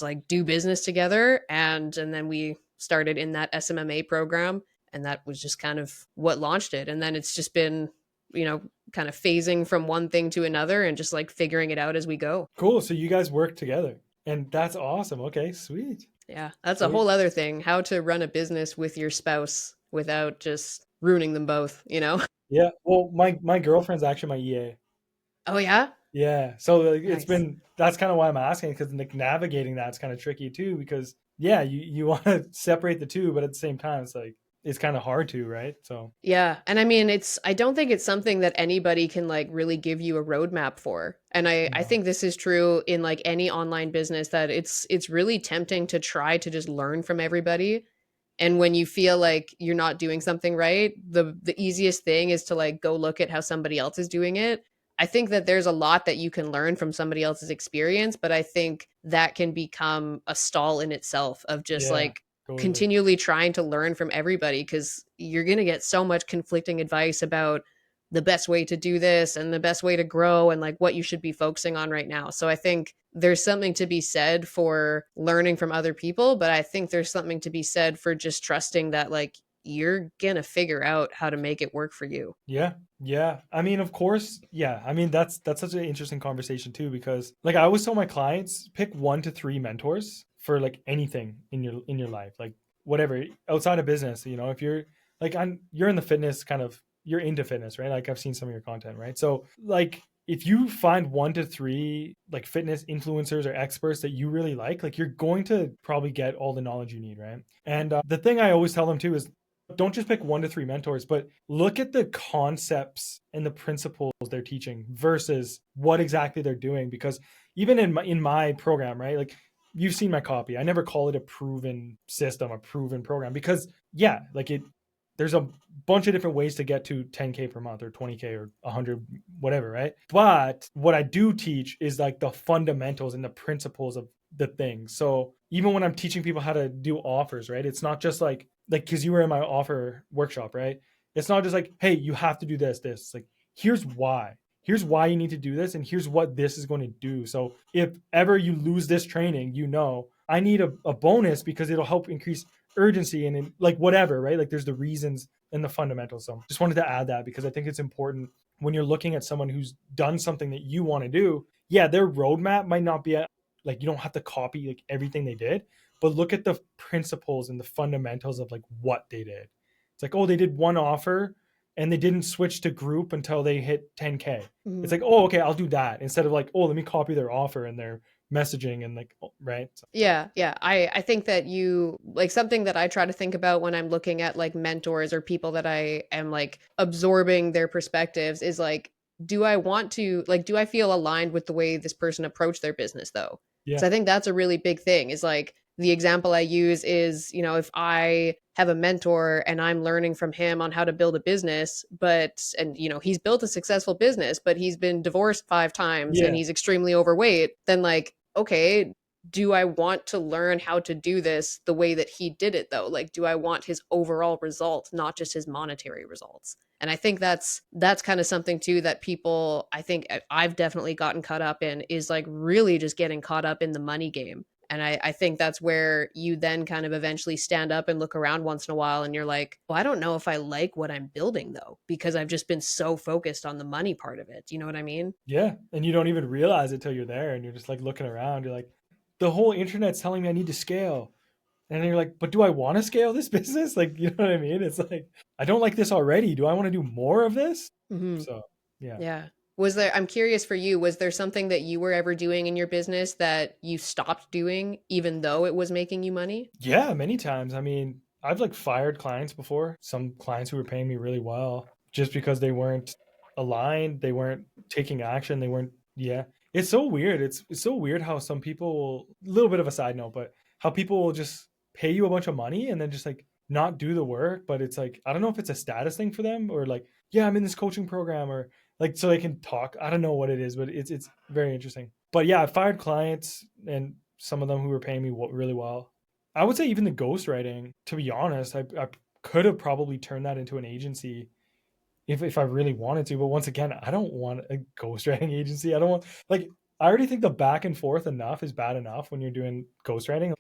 like do business together." And then we started in that SMMA program and that was just kind of what launched it. And then it's just been, you know, kind of phasing from one thing to another and just like figuring it out as we go. Cool. So you guys work together, and that's awesome. Okay, sweet. Yeah, that's a Sweet. whole other thing. How to run a business with your spouse without just ruining them both, you know? Yeah. Well, my girlfriend's actually my EA. Oh yeah? Yeah. So like, it's Nice. been, that's kind of why I'm asking, because like navigating that's kind of tricky too, because yeah, you want to separate the two, but at the same time, it's like it's kind of hard to, right? So Yeah, and I mean, it's I don't think it's something that anybody can like really give you a roadmap for. And I no. think this is true in like any online business that it's really tempting to try to just learn from everybody. And when you feel like you're not doing something right, the easiest thing is to like go look at how somebody else is doing it. I think that there's a lot that you can learn from somebody else's experience, but I think that can become a stall in itself of just Yeah, like totally. continually trying to learn from everybody because you're going to get so much conflicting advice about the best way to do this and the best way to grow and like what you should be focusing on right now. So I think there's something to be said for learning from other people, but I think there's something to be said for just trusting that like you're going to figure out how to make it work for you. Yeah, yeah. I mean, of course, yeah. I mean, that's such an interesting conversation too, because like I always tell my clients, pick 1 to 3 mentors for like anything in your life, like whatever outside of business. You know, if you're like you're in the fitness kind of, you're into fitness, right? Like I've seen some of your content, right? So like if you find 1 to 3 like fitness influencers or experts that you really like you're going to probably get all the knowledge you need, right? And the thing I always tell them too is don't just pick 1 to 3 mentors, but look at the concepts and the principles they're teaching versus what exactly they're doing. Because even in my program, right? Like, you've seen my copy. I never call it a proven system, a proven program, because yeah, like it there's a bunch of different ways to get to 10K per month or 20K or 100, whatever, right? But what I do teach is like the fundamentals and the principles of the thing. So even when I'm teaching people how to do offers, right? It's not just like because you were in my offer workshop, right? It's not just like, hey, you have to do this. It's like, here's why. Here's why you need to do this, and here's what this is going to do. So if ever you lose this training, I need a bonus because it'll help increase urgency and like whatever, right? Like there's the reasons and the fundamentals. So just wanted to add that because I think it's important when you're looking at someone who's done something that you want to do. Yeah, their roadmap might not be like, you don't have to copy like everything they did, but look at the principles and the fundamentals of like what they did. It's like, oh, they did one offer and they didn't switch to group until they hit 10K. It's Mhm. like, oh, okay, I'll do that instead of like, oh, let me copy their offer and their messaging and like, right? So, Yeah, yeah. I think that you like something that I try to think about when I'm looking at like mentors or people that I am like absorbing their perspectives is like, do I want to like do I feel aligned with the way this person approached their business though? yeah, So I think that's a really big thing is like the example I use is, if I have a mentor and I'm learning from him on how to build a business, and he's built a successful business, but he's been divorced 5 times and yeah, he's extremely overweight, then like, okay, do I want to learn how to do this the way that he did it though? Like, do I want his overall result, not just his monetary results? And I think that's kind of something too that people, I think I've definitely gotten caught up in is like really just getting caught up in the money game. And I think that's where you then kind of eventually stand up and look around once in a while and you're like, well, I don't know if I like what I'm building though, because I've just been so focused on the money part of it. Do you know what I mean? yeah. And you don't even realize it till you're there and you're just like looking around. You're like, the whole internet's telling me I need to scale. And then you're like, but do I want to scale this business? Like, you know what I mean? It's like, I don't like this already. Do I want to do more of this? Hmm. So, yeah. Yeah. I'm curious for you, was there something that you were ever doing in your business that you stopped doing even though it was making you money? Yeah, many times. I mean, I've like fired clients before, some clients who were paying me really well just because they weren't aligned, they weren't taking action, they weren't, yeah. It's so weird. It's so weird how some people, a little bit of a side note, but how people will just pay you a bunch of money and then just like not do the work, but it's like, I don't know if it's a status thing for them or like, yeah, I'm in this coaching program or like so they can talk. I don't know what it is, but it's very interesting. But yeah, I fired clients and some of them who were paying me really well. I would say even the ghostwriting, to be honest, I could have probably turned that into an agency if I really wanted to. But once again, I don't want a ghostwriting agency. I don't want, like, I already think the back and forth enough is bad enough when you're doing ghostwriting.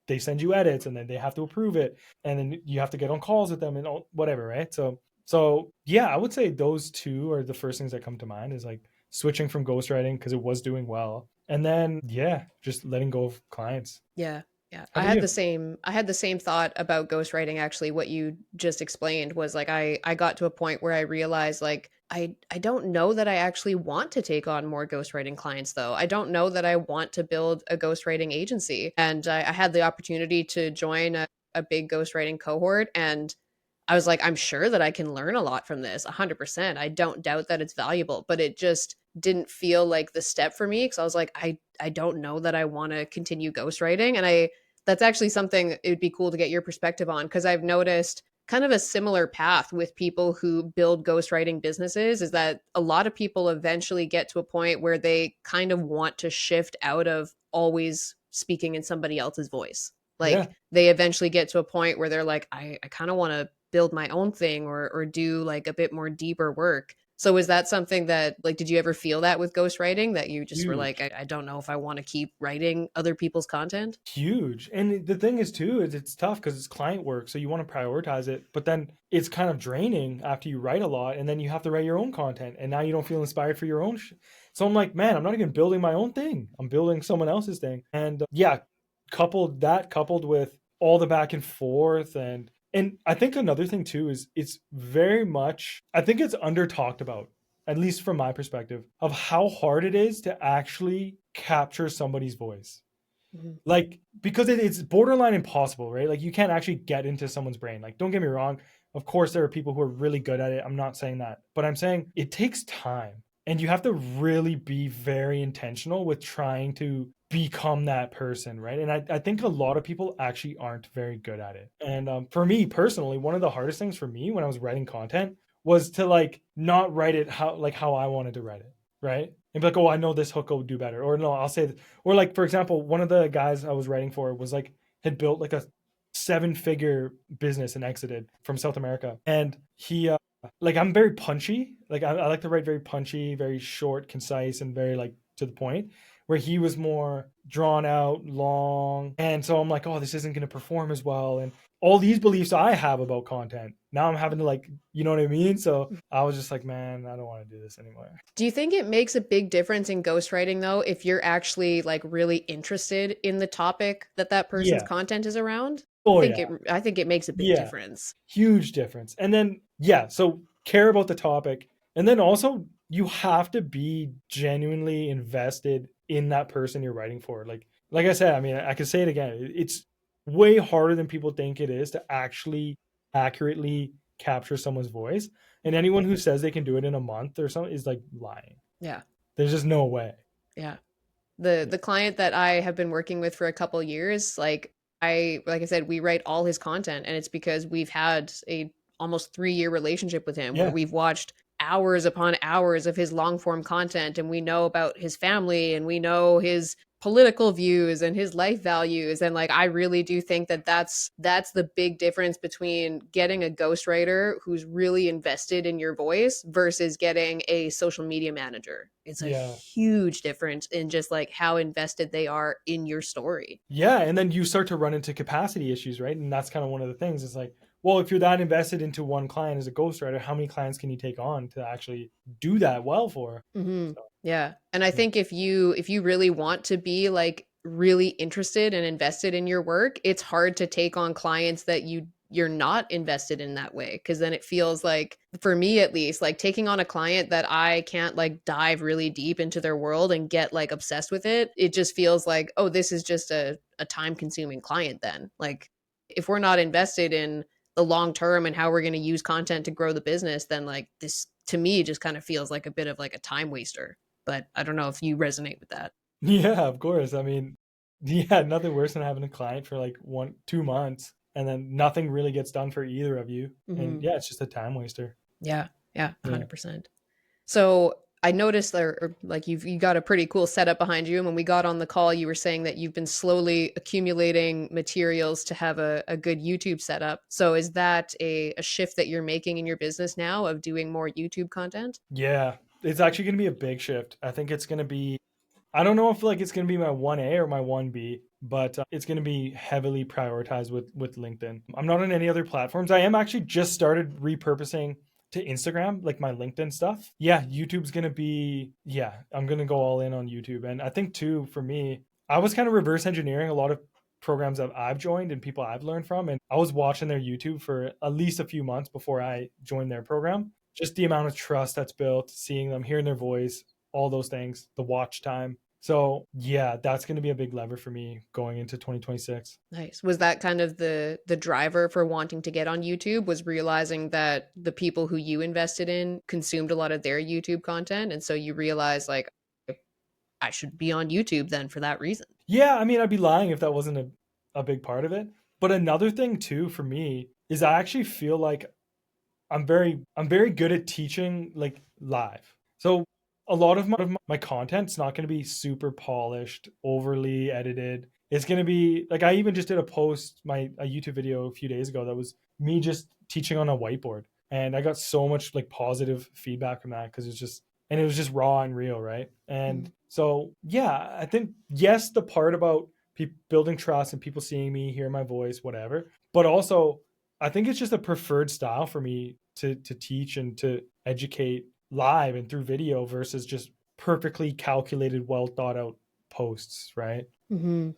They send you edits and then they have to approve it. And then you have to get on calls with them and all, whatever, right? So yeah, I would say those two are the first things that come to mind is like switching from ghostwriting because it was doing well. And then yeah, just letting go of clients. Yeah. Yeah. How about you? I had the same thought about ghostwriting actually. What you just explained was like I got to a point where I realized like I don't know that I actually want to take on more ghostwriting clients though. I don't know that I want to build a ghostwriting agency. And I had the opportunity to join a big ghostwriting cohort and I was like, I'm sure that I can learn a lot from this, 100%. I don't doubt that it's valuable, but it just didn't feel like the step for me because I was like, I don't know that I want to continue ghostwriting. And that's actually something it would be cool to get your perspective on because I've noticed kind of a similar path with people who build ghostwriting businesses is that a lot of people eventually get to a point where they kind of want to shift out of always speaking in somebody else's voice. Yeah. Like they eventually get to a point where they're like, I kind of want to build my own thing or do like a bit more deeper work. So is that something that like did you ever feel that with ghostwriting that you just were like, Huge. I don't know if I want to keep writing other people's content? Huge. And the thing is too is it's tough because it's client work, so you want to prioritize it, but then it's kind of draining after you write a lot and then you have to write your own content and now you don't feel inspired for your own so I'm like, man, I'm not even building my own thing. I'm building someone else's thing. And yeah, coupled with all the back and forth and I think another thing too is it's very much I think it's under talked about, at least from my perspective, of how hard it is to actually capture somebody's voice. Mhm. Like, because it's borderline impossible, right? Like, you can't actually get into someone's brain. Like, don't get me wrong, of course there are people who are really good at it. I'm not saying that, but I'm saying it takes time, and you have to really be very intentional with trying to become that person, right? And I think a lot of people actually aren't very good at it. And for me personally, one of the hardest things for me when I was writing content was to like not write it how I wanted to write it, right? And be like, oh, I know this hook will do better, or no, I'll say, or like for example, one of the guys I was writing for was like had built like a 7-figure business and exited from South America, and he like, I'm very punchy, like I like to write very punchy, very short, concise, and very like to the point. Where he was more drawn out, long, and so I'm like, oh, this isn't going to perform as well, and all these beliefs I have about content. Now I'm having to like, you know what I mean? So I was just like, man, I don't want to do this anymore. Do you think it makes a big difference in ghostwriting though if you're actually like really interested in the topic that that person's Yeah. content is around? Oh yeah. I think it makes a big Yeah. difference. Huge difference. And then yeah, so care about the topic. And then also you have to be genuinely invested in that person you're writing for. Like I said, I mean, I could say it again. It's way harder than people think it is to actually accurately capture someone's voice. And anyone who says they can do it in a month or something is like lying. Yeah. There's just no way. Yeah. The Yeah. the client that I have been working with for a couple years, like I said, we write all his content, and it's because we've had a almost 3-year relationship with him where Yeah. we've watched hours upon hours of his long form content, and we know about his family, and we know his political views and his life values. And like I really do think that that's the big difference between getting a ghostwriter who's really invested in your voice versus getting a social media manager. It's a Yeah. huge difference in just like how invested they are in your story. Yeah, and then you start to run into capacity issues, right? And that's kind of one of the things. It's like, well, if you're that invested into one client as a ghostwriter, how many clients can you take on to actually do that well for? Hmm. So, Yeah. And I yeah. think if you really want to be like really interested and invested in your work, it's hard to take on clients that you're not invested in that way, because then it feels like, for me at least, like taking on a client that I can't like dive really deep into their world and get like obsessed with it, it just feels like, oh, this is just a time consuming client then. Like if we're not invested in the long term and how we're going to use content to grow the business, then like this to me just kind of feels like a bit of like a time waster. But I don't know if you resonate with that. Yeah, of course. I mean, yeah, nothing worse than having a client for like 1, 2 months and then nothing really gets done for either of you. And Hmm. yeah, it's just a time waster. Yeah, yeah, Yeah. 100%. So I noticed there, like you got a pretty cool setup behind you. And when we got on the call, you were saying that you've been slowly accumulating materials to have a good YouTube setup. So is that a shift that you're making in your business now of doing more YouTube content? Yeah, it's actually going to be a big shift. I think it's going to be, I don't know if like it's going to be my 1A or my 1B, but it's going to be heavily prioritized with LinkedIn. I'm not on any other platforms. I am actually just started repurposing to Instagram, like my LinkedIn stuff. Yeah, YouTube's going to be, yeah, I'm going to go all in on YouTube. And I think too, for me, I was kind of reverse engineering a lot of programs that I've joined and people I've learned from. And I was watching their YouTube for at least a few months before I joined their program. Just the amount of trust that's built, seeing them, hearing their voice, all those things, the watch time. So yeah, that's going to be a big lever for me going into 2026. Nice. Was that kind of the driver for wanting to get on YouTube, was realizing that the people who you invested in consumed a lot of their YouTube content, and so you realized like I should be on YouTube then for that reason. Yeah, I mean, I'd be lying if that wasn't a big part of it. But another thing too for me is I actually feel like I'm very good at teaching like live. So a lot of my content's not going to be super polished, overly edited. It's going to be like, I even just did a YouTube video a few days ago that was me just teaching on a whiteboard, and I got so much like positive feedback from that because it was just raw and real, right? And Mhm. so yeah, I think yes, the part about building trust and people seeing me, hear my voice, whatever, but also I think it's just a preferred style for me to teach and to educate live and through video versus just perfectly calculated, well thought out posts, right? Mhm.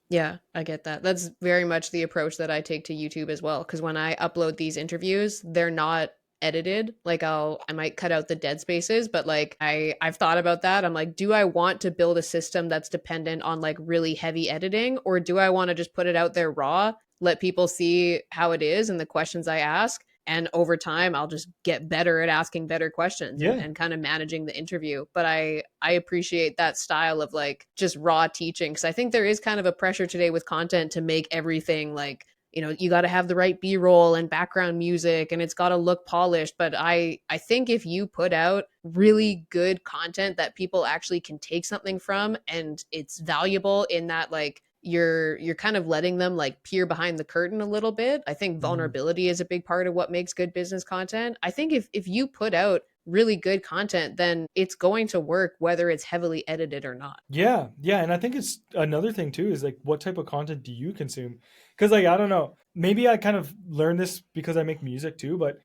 Yeah, I get that. That's very much the approach that I take to YouTube as well. Because when I upload these interviews, they're not edited. Like I might cut out the dead spaces, but like I've thought about that. I'm like, do I want to build a system that's dependent on like really heavy editing, or do I want to just put it out there raw, let people see how it is and the questions I ask, and over time I'll just get better at asking better questions Yeah. and kind of managing the interview. But I appreciate that style of like just raw teaching, because I think there is kind of a pressure today with content to make everything like, you know, you got to have the right b-roll and background music and it's got to look polished. But I think if you put out really good content that people actually can take something from, and it's valuable in that like you're kind of letting them like peer behind the curtain a little bit. I think Mhm. vulnerability is a big part of what makes good business content. I think if you put out really good content, then it's going to work whether it's heavily edited or not. Yeah, yeah, and I think it's another thing too is like what type of content do you consume? Because like I don't know, maybe I kind of learned this because I make music too, but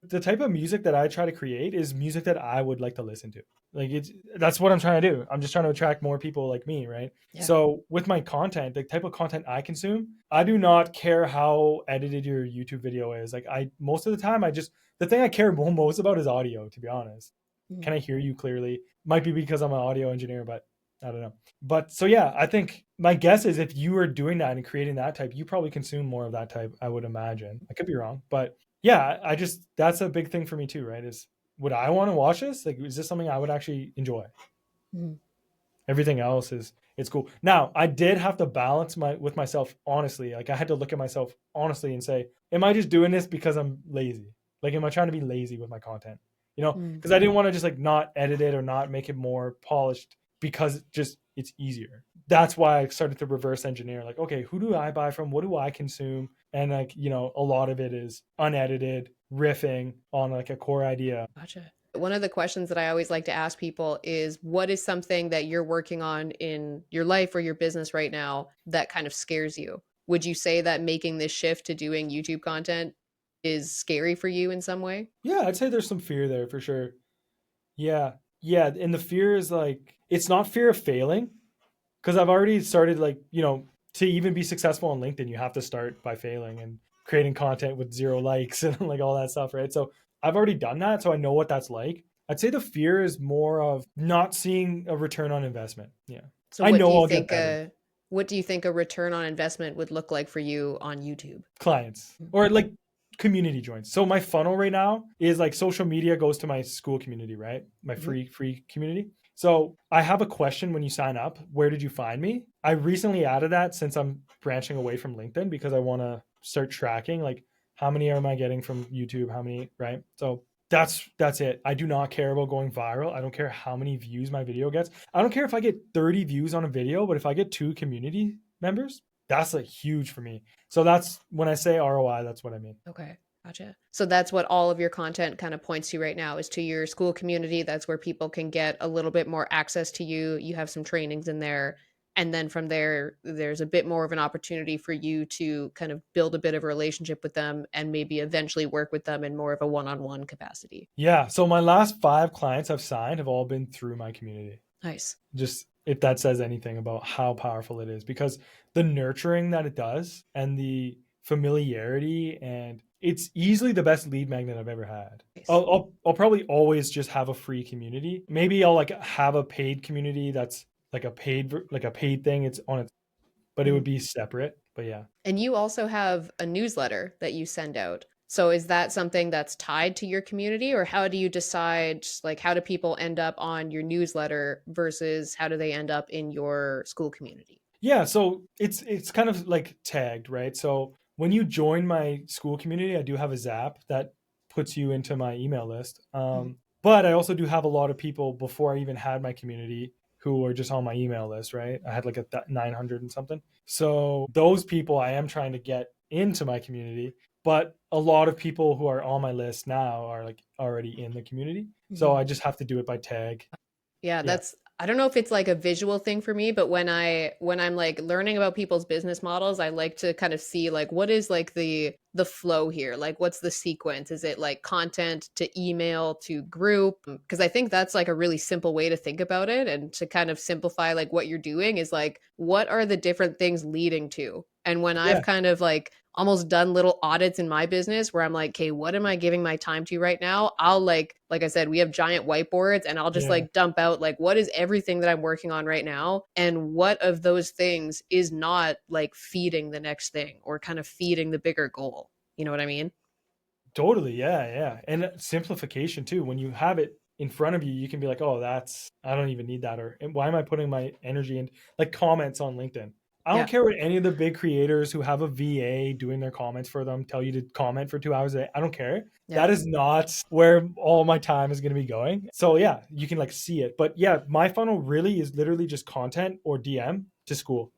the type of music that I try to create is music that I would like to listen to. Like it's that's what I'm trying to do. I'm just trying to attract more people like me, right? Yeah. So with my content, the type of content I consume, I do not care how edited your YouTube video is. Like I most of the time I just the thing I care most about is audio, to be honest. Mhm. Can I hear you clearly? Might be because I'm an audio engineer, but I don't know. But so yeah, I think my guess is if you are doing that and creating that type, you probably consume more of that type, I would imagine. I could be wrong, but yeah, I just that's a big thing for me too, right? Is would I want to watch this? Like, is this something I would actually enjoy? Mhm. Everything else is it's cool. Now, I did have to balance my with myself honestly. Like I had to look at myself honestly and say, am I just doing this because I'm lazy? Like, am I trying to be lazy with my content? You know, Mhm. because I didn't want to just like not edit it or not make it more polished because just it's easier. That's why I started to reverse engineer. Like, okay, who do I buy from? What do I consume? And like, you know, a lot of it is unedited, riffing on like a core idea. Gotcha. One of the questions that I always like to ask people is, what is something that you're working on in your life or your business right now that kind of scares you? Would you say that making this shift to doing YouTube content is scary for you in some way? Yeah, I'd say there's some fear there for sure. Yeah. Yeah. And the fear is like, it's not fear of failing because I've already started, like, you know, to even be successful on LinkedIn, you have to start by failing and creating content with 0 likes and like all that stuff. Right. So I've already done that. So I know what that's like. I'd say the fear is more of not seeing a return on investment. Yeah. So I know I'll get better. what do you think a return on investment would look like for you on YouTube? Clients or like community joins. So my funnel right now is like social media goes to my school community, right? My Mhm. free community. So I have a question when you sign up, where did you find me? I recently added that since I'm branching away from LinkedIn because I want to start tracking like how many am I getting from YouTube, how many, right? So that's it. I do not care about going viral. I don't care how many views my video gets. I don't care if I get 30 views on a video, but if I get 2 community members, that's like huge for me. So that's when I say ROI, that's what I mean. Okay, gotcha. So that's what all of your content kind of points to right now, is to your school community. That's where people can get a little bit more access to you. You have some trainings in there. And then from there, there's a bit more of an opportunity for you to kind of build a bit of a relationship with them and maybe eventually work with them in more of a one on one capacity. Yeah. So my last 5 clients I've signed have all been through my community. Nice. Just if that says anything about how powerful it is, because the nurturing that it does and the familiarity, and it's easily the best lead magnet I've ever had. Nice. I'll probably always just have a free community. Maybe I'll like have a paid community that's like a paid thing. It's on its, but it would Mhm. be separate. But yeah. And you also have a newsletter that you send out. So is that something that's tied to your community, or how do you decide, like, how do people end up on your newsletter versus how do they end up in your school community? Yeah, so it's kind of like tagged, right? So when you join my school community, I do have a Zap that puts you into my email list. Mhm. But I also do have a lot of people before I even had my community who are just on my email list, right? I had like a 900 and something. So those people I am trying to get into my community, but a lot of people who are on my list now are like already in the community. So Mhm. I just have to do it by tag. Yeah, Yeah. that's, I don't know if it's like a visual thing for me, but when I'm like learning about people's business models, I like to kind of see like what is like the flow here? Like what's the sequence? Is it like content to email to group? Because I think that's like a really simple way to think about it, and to kind of simplify like what you're doing is like what are the different things leading to? And when Yeah. I've kind of like almost done little audits in my business where I'm like, okay, what am I giving my time to right now? I'll like I said, we have giant whiteboards, and I'll just Yeah, like dump out like what is everything that I'm working on right now, and what of those things is not like feeding the next thing or kind of feeding the bigger goal. You know what I mean? totally. Yeah, yeah. And simplification too. When you have it in front of you, you can be like, oh, that's, I don't even need that. Or and why am I putting my energy in like comments on LinkedIn? I don't Yeah. care what any of the big creators who have a VA doing their comments for them tell you to comment for 2 hours a day. I don't care. Yeah. That is not where all my time is going to be going. So yeah, you can like see it. But yeah, my funnel really is literally just content or DM to school.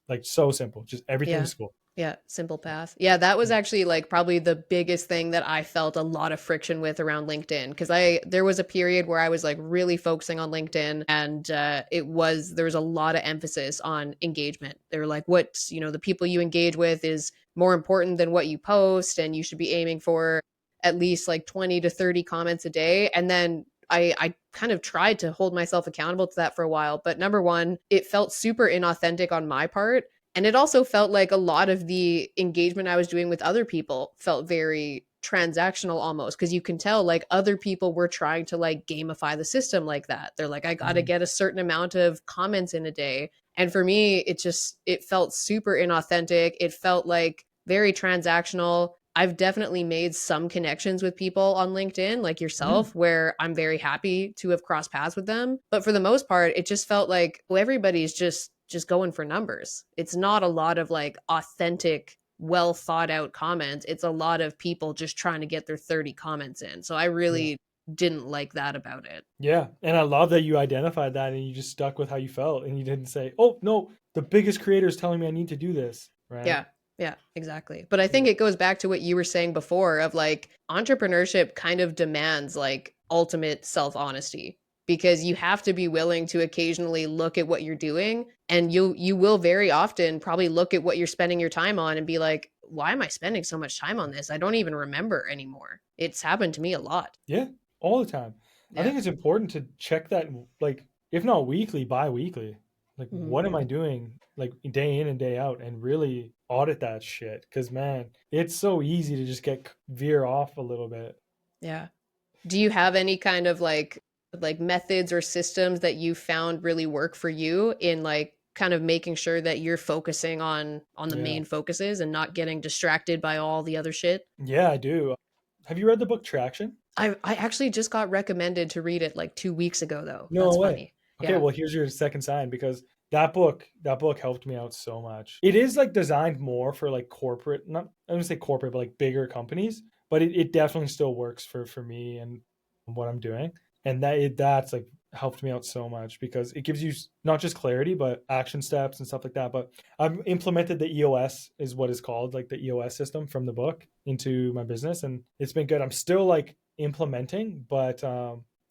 Like so simple. Just everything to Yeah. school. Yeah, simple path. Yeah, that was actually like probably the biggest thing that I felt a lot of friction with around LinkedIn, because I there was a period where I was like really focusing on LinkedIn, and there was a lot of emphasis on engagement. They were like, what, the people you engage with is more important than what you post, and you should be aiming for at least like 20 to 30 comments a day. And then I kind of tried to hold myself accountable to that for a while, but number one, it felt super inauthentic on my part, and it also felt like a lot of the engagement I was doing with other people felt very transactional almost, because you can tell like other people were trying to like gamify the system like that. They're like, I got to Mhm. get a certain amount of comments in a day. And for me, it felt super inauthentic. It felt like very transactional. I've definitely made some connections with people on LinkedIn, like Yeah. yourself, where I'm very happy to have crossed paths with them. But for the most part, it just felt like, well, everybody's just going for numbers. It's not a lot of like authentic, well thought out comments. It's a lot of people just trying to get their 30 comments in. So I Yeah. really didn't like that about it. Yeah, and I love that you identified that and you just stuck with how you felt and you didn't say, "Oh, no, the biggest creator is telling me I need to do this." Right? Yeah. Yeah, exactly. But I Yeah. think it goes back to what you were saying before of like entrepreneurship kind of demands like ultimate self-honesty, because you have to be willing to occasionally look at what you're doing, and you will very often probably look at what you're spending your time on and be like, why am I spending so much time on this? I don't even remember anymore. It's happened to me a lot. Yeah, all the time. I Yeah. think it's important to check that, like, if not weekly, bi-weekly. Like, Mhm. what am I doing, like, day in and day out, and really audit that shit? Because, man, it's so easy to just get veer off a little bit. Yeah. Do you have any kind of like methods or systems that you found really work for you in like kind of making sure that you're focusing on the Yeah. main focuses and not getting distracted by all the other shit? Yeah, I do. Have you read the book Traction? I actually just got recommended to read it like 2 weeks ago though. No That's way. funny. Okay, Yeah. well, here's your second sign because that book helped me out so much. It is like designed more for like corporate, not I don't say corporate, but like bigger companies. But it definitely still works for me and what I'm doing. And that's like helped me out so much because it gives you not just clarity, but action steps and stuff like that. But I've implemented the EOS is what is called like the EOS system from the book into my business, and it's been good. I'm still like implementing, but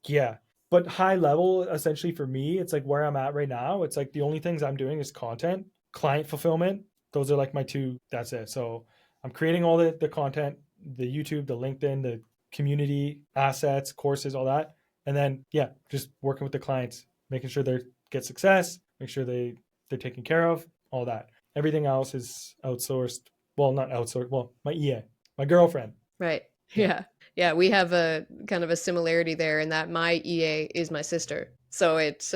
yeah, but high level essentially for me it's like where I'm at right now, it's like the only things I'm doing is content, client fulfillment. Those are like my two, that's it. So I'm creating all the content, the YouTube, the LinkedIn, the community assets, courses, all that. And then yeah, just working with the clients, making sure they get success, make sure they're taken care of, all that. Everything else is outsourced. Well, not outsourced, well, my EA, my girlfriend. Right. Yeah. Yeah. Yeah, we have a kind of a similarity there in that my EA is my sister. So it's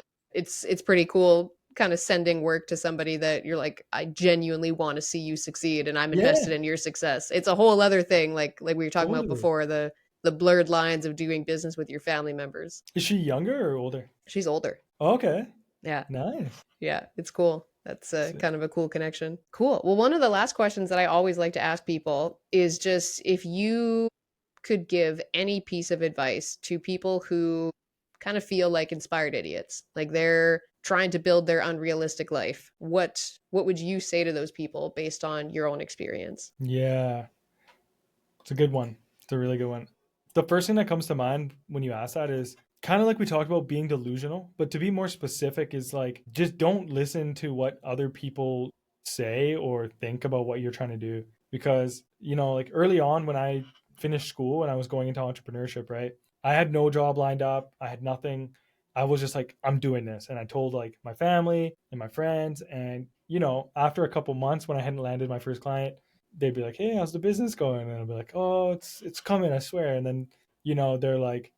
pretty cool kind of sending work to somebody that you're like, I genuinely want to see you succeed and I'm Yeah, invested in your success. It's a whole other thing, like we were talking about totally. before, the blurred lines of doing business with your family members. Is she younger or older? She's older. Okay. Yeah. Nice. Yeah, it's cool. That's Sick. kind of a cool connection. Cool. Well, one of the last questions that I always like to ask people is just if you could give any piece of advice to people who kind of feel like inspired idiots, like they're trying to build their unrealistic life, what would you say to those people based on your own experience? Yeah, it's a good one. It's a really good one. The first thing that comes to mind when you ask that is kind of like we talked about being delusional, but to be more specific is like just don't listen to what other people say or think about what you're trying to do. Because, like early on when I finished school and I was going into entrepreneurship, right? I had no job lined up, I had nothing. I was just like, I'm doing this. And I told like my family and my friends. And, after a couple months when I hadn't landed my first client, they'd be like, "Hey, how's the business going?" And I'll be like, "Oh, it's coming, I swear." And then they're like,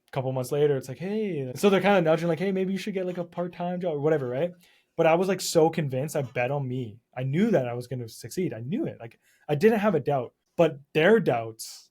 a couple months later, it's like, "Hey," so they're kind of nudging like, "Hey, maybe you should get like a part-time job or whatever," right? But I was like so convinced. I bet on me. I knew that I was going to succeed. I knew it. Like I didn't have a doubt. But their doubts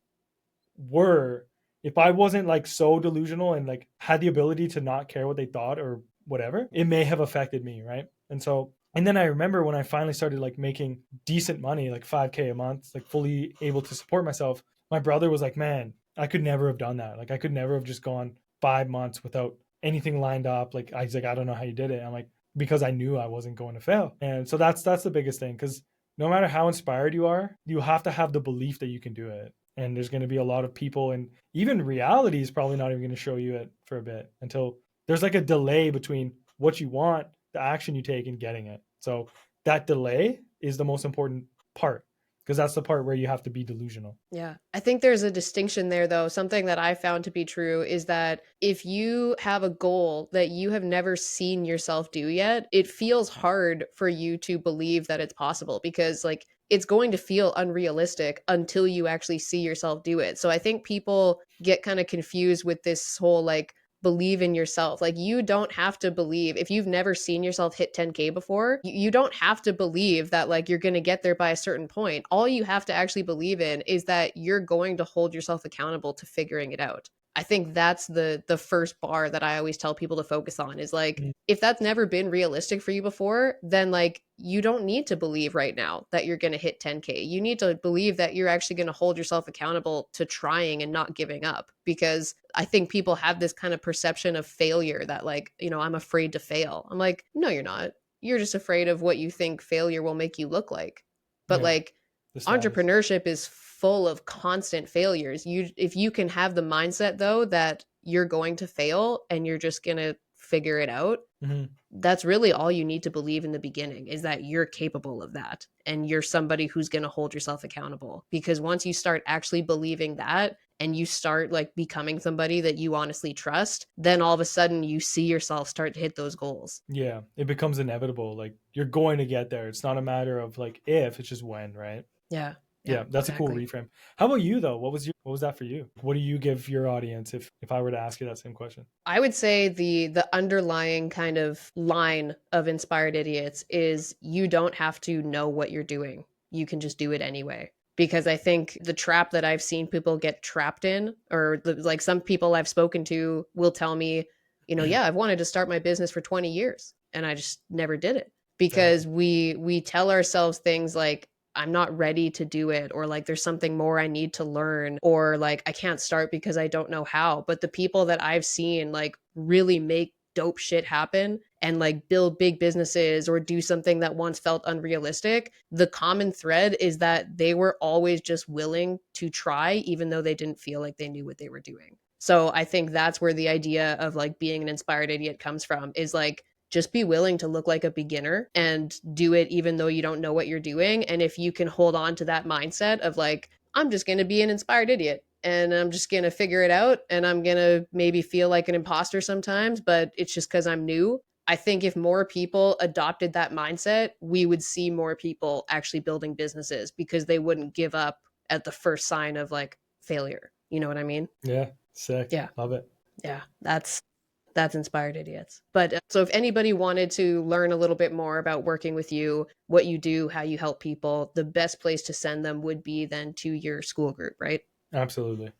were, if I wasn't like so delusional and like had the ability to not care what they thought or whatever, it may have affected me, right? And then I remember when I finally started like making decent money, like 5K a month, like fully able to support myself, my brother was like, "Man, I could never have done that. Like I could never have just gone 5 months without anything lined up." Like I was like, "I don't know how you did it." I'm like, "Because I knew I wasn't going to fail." And so that's the biggest thing, because no matter how inspired you are, you have to have the belief that you can do it. And there's going to be a lot of people, and even reality is probably not even going to show you it for a bit, until there's like a delay between what you want, the action you take, and getting it. So that delay is the most important part, because that's the part where you have to be delusional. Yeah. I think there's a distinction there, though. Something that I found to be true is that if you have a goal that you have never seen yourself do yet, it feels hard for you to believe that it's possible because, like, it's going to feel unrealistic until you actually see yourself do it. So I think people get kind of confused with this whole like believe in yourself. Like you don't have to believe if you've never seen yourself hit 10K before, you don't have to believe that like you're going to get there by a certain point. All you have to actually believe in is that you're going to hold yourself accountable to figuring it out. I think that's the first bar that I always tell people to focus on is like Mm. if that's never been realistic for you before, then like you don't need to believe right now that you're going to hit 10K. You need to believe that you're actually going to hold yourself accountable to trying and not giving up, because I think people have this kind of perception of failure that like, I'm afraid to fail. I'm like, no, you're not. You're just afraid of what you think failure will make you look like. But Yeah, like the status. entrepreneurship is full of constant failures. If you can have the mindset though that you're going to fail and you're just going to figure it out, Mm-hmm. that's really all you need to believe in the beginning is that you're capable of that and you're somebody who's going to hold yourself accountable. Because once you start actually believing that and you start like becoming somebody that you honestly trust, then all of a sudden you see yourself start to hit those goals. Yeah, it becomes inevitable. Like you're going to get there. It's not a matter of like if, it's just when, right? Yeah. Yeah, Yeah, that's a cool exactly. reframe. How about you though? What was that for you? What do you give your audience if I were to ask you that same question? I would say the underlying kind of line of Inspired Idiots is you don't have to know what you're doing. You can just do it anyway. Because I think the trap that I've seen people get trapped in, or like some people I've spoken to will tell me, yeah, I've wanted to start my business for 20 years and I just never did it. Same. Because we tell ourselves things like I'm not ready to do it, or like there's something more I need to learn, or like I can't start because I don't know how. But the people that I've seen like really make dope shit happen and like build big businesses or do something that once felt unrealistic, the common thread is that they were always just willing to try even though they didn't feel like they knew what they were doing. So I think that's where the idea of like being an inspired idiot comes from, is like just be willing to look like a beginner and do it even though you don't know what you're doing. And if you can hold on to that mindset of like, I'm just going to be an inspired idiot and I'm just going to figure it out and I'm going to maybe feel like an imposter sometimes, but it's just because I'm new. I think if more people adopted that mindset, we would see more people actually building businesses because they wouldn't give up at the first sign of like failure. You know what I mean? Yeah, sick. Yeah. Love it. Yeah. That's Inspired Idiots. But so if anybody wanted to learn a little bit more about working with you, what you do, how you help people, the best place to send them would be then to your school group, right? Absolutely.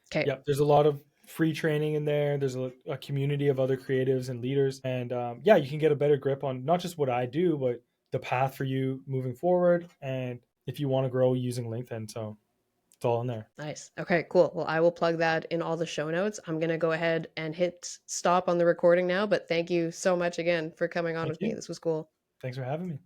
Okay. Yep. There's a lot of free training in there. There's a community of other creatives and leaders, and yeah, you can get a better grip on not just what I do, but the path for you moving forward, and if you want to grow using LinkedIn. So it's all in there. Nice. Okay, cool. Well, I will plug that in all the show notes. I'm going to go ahead and hit stop on the recording now, but thank you so much again for coming on Thank with me. you. This was cool. Thanks for having me.